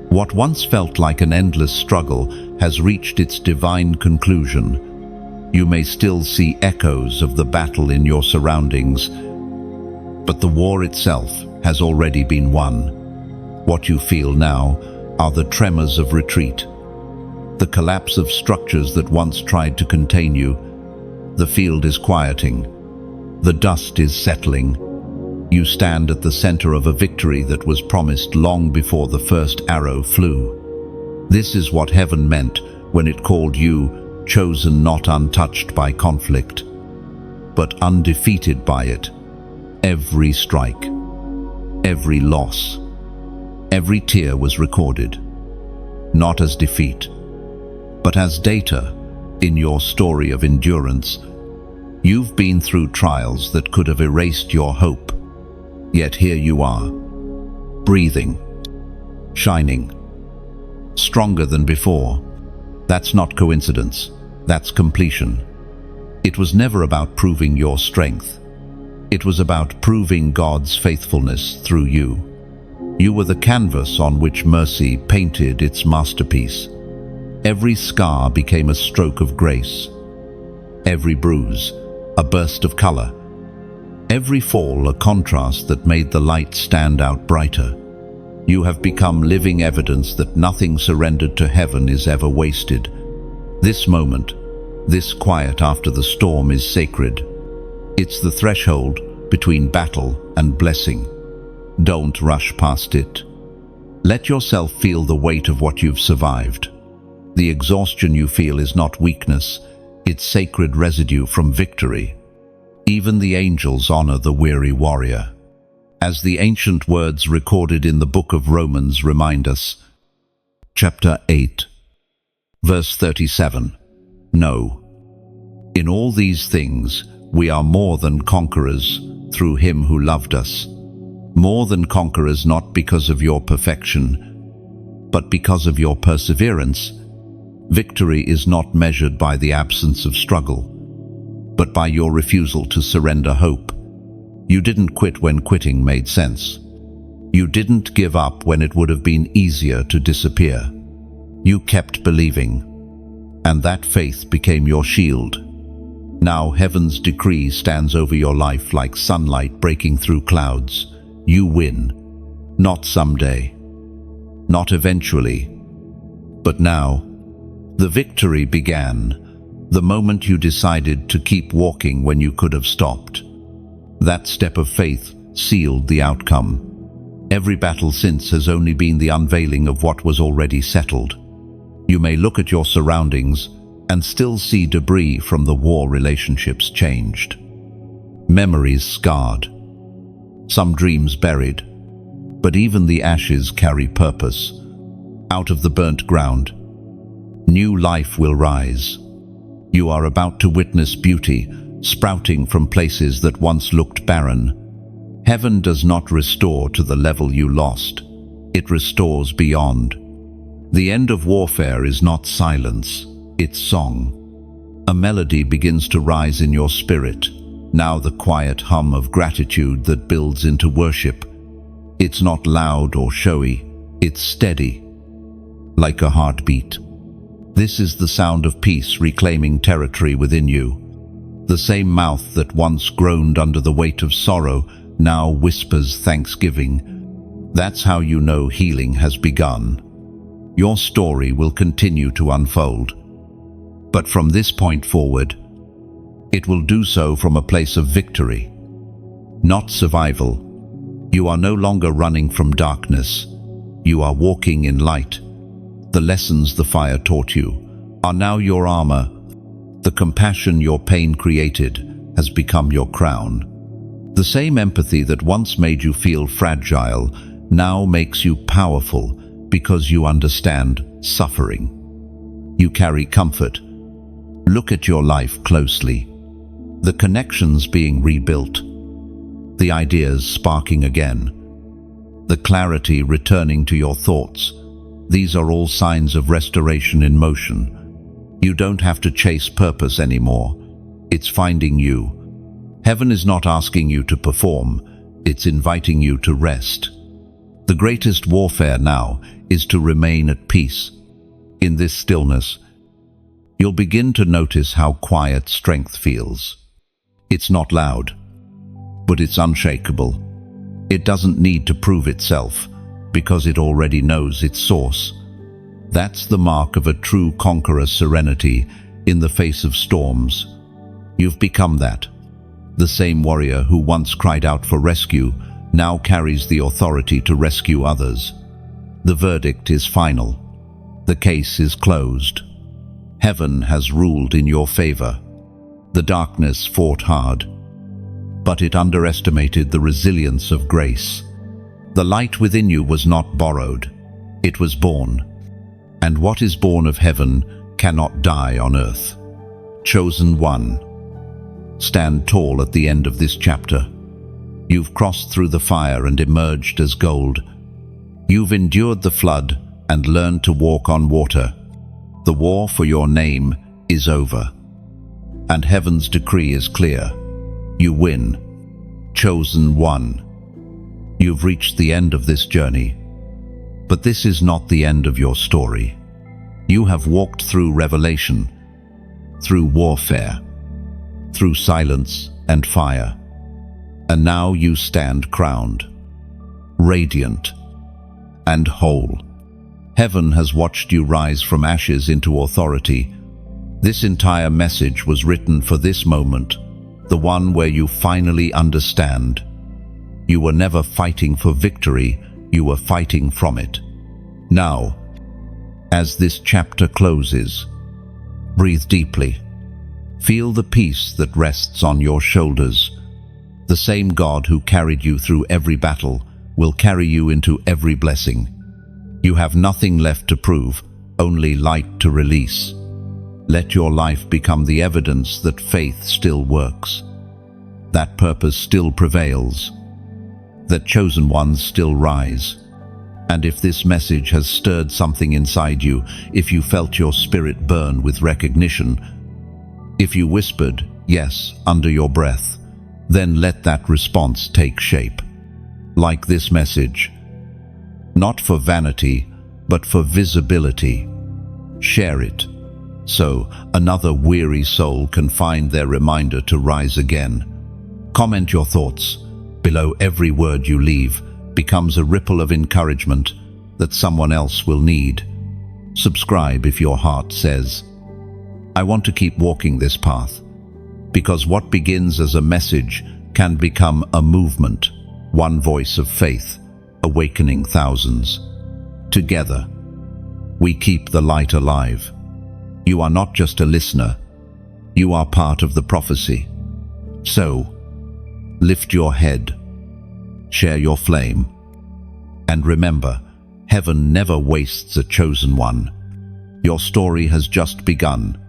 What once felt like an endless struggle has reached its divine conclusion. You may still see echoes of the battle in your surroundings, but the war itself has already been won. What you feel now are the tremors of retreat, the collapse of structures that once tried to contain you. The field is quieting. The dust is settling. You stand at the center of a victory that was promised long before the first arrow flew. This is what heaven meant when it called you chosen, not untouched by conflict, but undefeated by it. Every strike, every loss, every tear was recorded, not as defeat, but as data in your story of endurance. You've been through trials that could have erased your hope, yet here you are, breathing, shining, stronger than before. That's not coincidence, that's completion. It was never about proving your strength. It was about proving God's faithfulness through you. You were the canvas on which mercy painted its masterpiece. Every scar became a stroke of grace. Every bruise, a burst of color. Every fall, a contrast that made the light stand out brighter. You have become living evidence that nothing surrendered to heaven is ever wasted. This moment, this quiet after the storm, is sacred. It's the threshold between battle and blessing. Don't rush past it. Let yourself feel the weight of what you've survived. The exhaustion you feel is not weakness, it's sacred residue from victory. Even the angels honor the weary warrior. As the ancient words recorded in the book of Romans remind us, chapter 8, verse 37, No. In all these things we are more than conquerors through him who loved us. More than conquerors, not because of your perfection, but because of your perseverance. Victory is not measured by the absence of struggle, but by your refusal to surrender hope. You didn't quit when quitting made sense. You didn't give up when it would have been easier to disappear. You kept believing, and that faith became your shield. Now heaven's decree stands over your life like sunlight breaking through clouds. You win, not someday, not eventually, but now. The victory began the moment you decided to keep walking when you could have stopped. That step of faith sealed the outcome. Every battle since has only been the unveiling of what was already settled. You may look at your surroundings and still see debris from the war. Relationships changed, memories scarred, some dreams buried, but even the ashes carry purpose. Out of the burnt ground, new life will rise. You are about to witness beauty sprouting from places that once looked barren. Heaven does not restore to the level you lost. It restores beyond. The end of warfare is not silence, it's song. A melody begins to rise in your spirit, now the quiet hum of gratitude that builds into worship. It's not loud or showy, it's steady, like a heartbeat. This is the sound of peace reclaiming territory within you. The same mouth that once groaned under the weight of sorrow now whispers thanksgiving. That's how you know healing has begun. Your story will continue to unfold. But from this point forward, it will do so from a place of victory, not survival. You are no longer running from darkness. You are walking in light. The lessons the fire taught you are now your armor. The compassion your pain created has become your crown. The same empathy that once made you feel fragile now makes you powerful because you understand suffering. You carry comfort. Look at your life closely. The connections being rebuilt, the ideas sparking again, the clarity returning to your thoughts. These are all signs of restoration in motion. You don't have to chase purpose anymore. It's finding you. Heaven is not asking you to perform, it's inviting you to rest. The greatest warfare now is to remain at peace. In this stillness, you'll begin to notice how quiet strength feels. It's not loud, but it's unshakable. It doesn't need to prove itself, because it already knows its source. That's the mark of a true conqueror's serenity in the face of storms. You've become that. The same warrior who once cried out for rescue now carries the authority to rescue others. The verdict is final. The case is closed. Heaven has ruled in your favor. The darkness fought hard, but it underestimated the resilience of grace. The light within you was not borrowed, it was born. And what is born of heaven cannot die on earth. Chosen one. Stand tall at the end of this chapter. You've crossed through the fire and emerged as gold. You've endured the flood and learned to walk on water. The war for your name is over. And heaven's decree is clear. You win. Chosen one. You've reached the end of this journey. But this is not the end of your story. You have walked through revelation, through warfare, through silence and fire. And now you stand crowned, radiant, and whole. Heaven has watched you rise from ashes into authority. This entire message was written for this moment, the one where you finally understand. You were never fighting for victory, you were fighting from it. Now, as this chapter closes, breathe deeply. Feel the peace that rests on your shoulders. The same God who carried you through every battle will carry you into every blessing. You have nothing left to prove, only light to release. Let your life become the evidence that faith still works, that purpose still prevails, that chosen ones still rise. And if this message has stirred something inside you, if you felt your spirit burn with recognition, if you whispered, yes, under your breath, then let that response take shape. Like this message, not for vanity, but for visibility. Share it, so another weary soul can find their reminder to rise again. Comment your thoughts. Below every word you leave becomes a ripple of encouragement that someone else will need. Subscribe if your heart says, I want to keep walking this path, because what begins as a message can become a movement, one voice of faith, awakening thousands. Together, we keep the light alive. You are not just a listener, you are part of the prophecy. So, lift your head, share your flame, and remember, heaven never wastes a chosen one. Your story has just begun,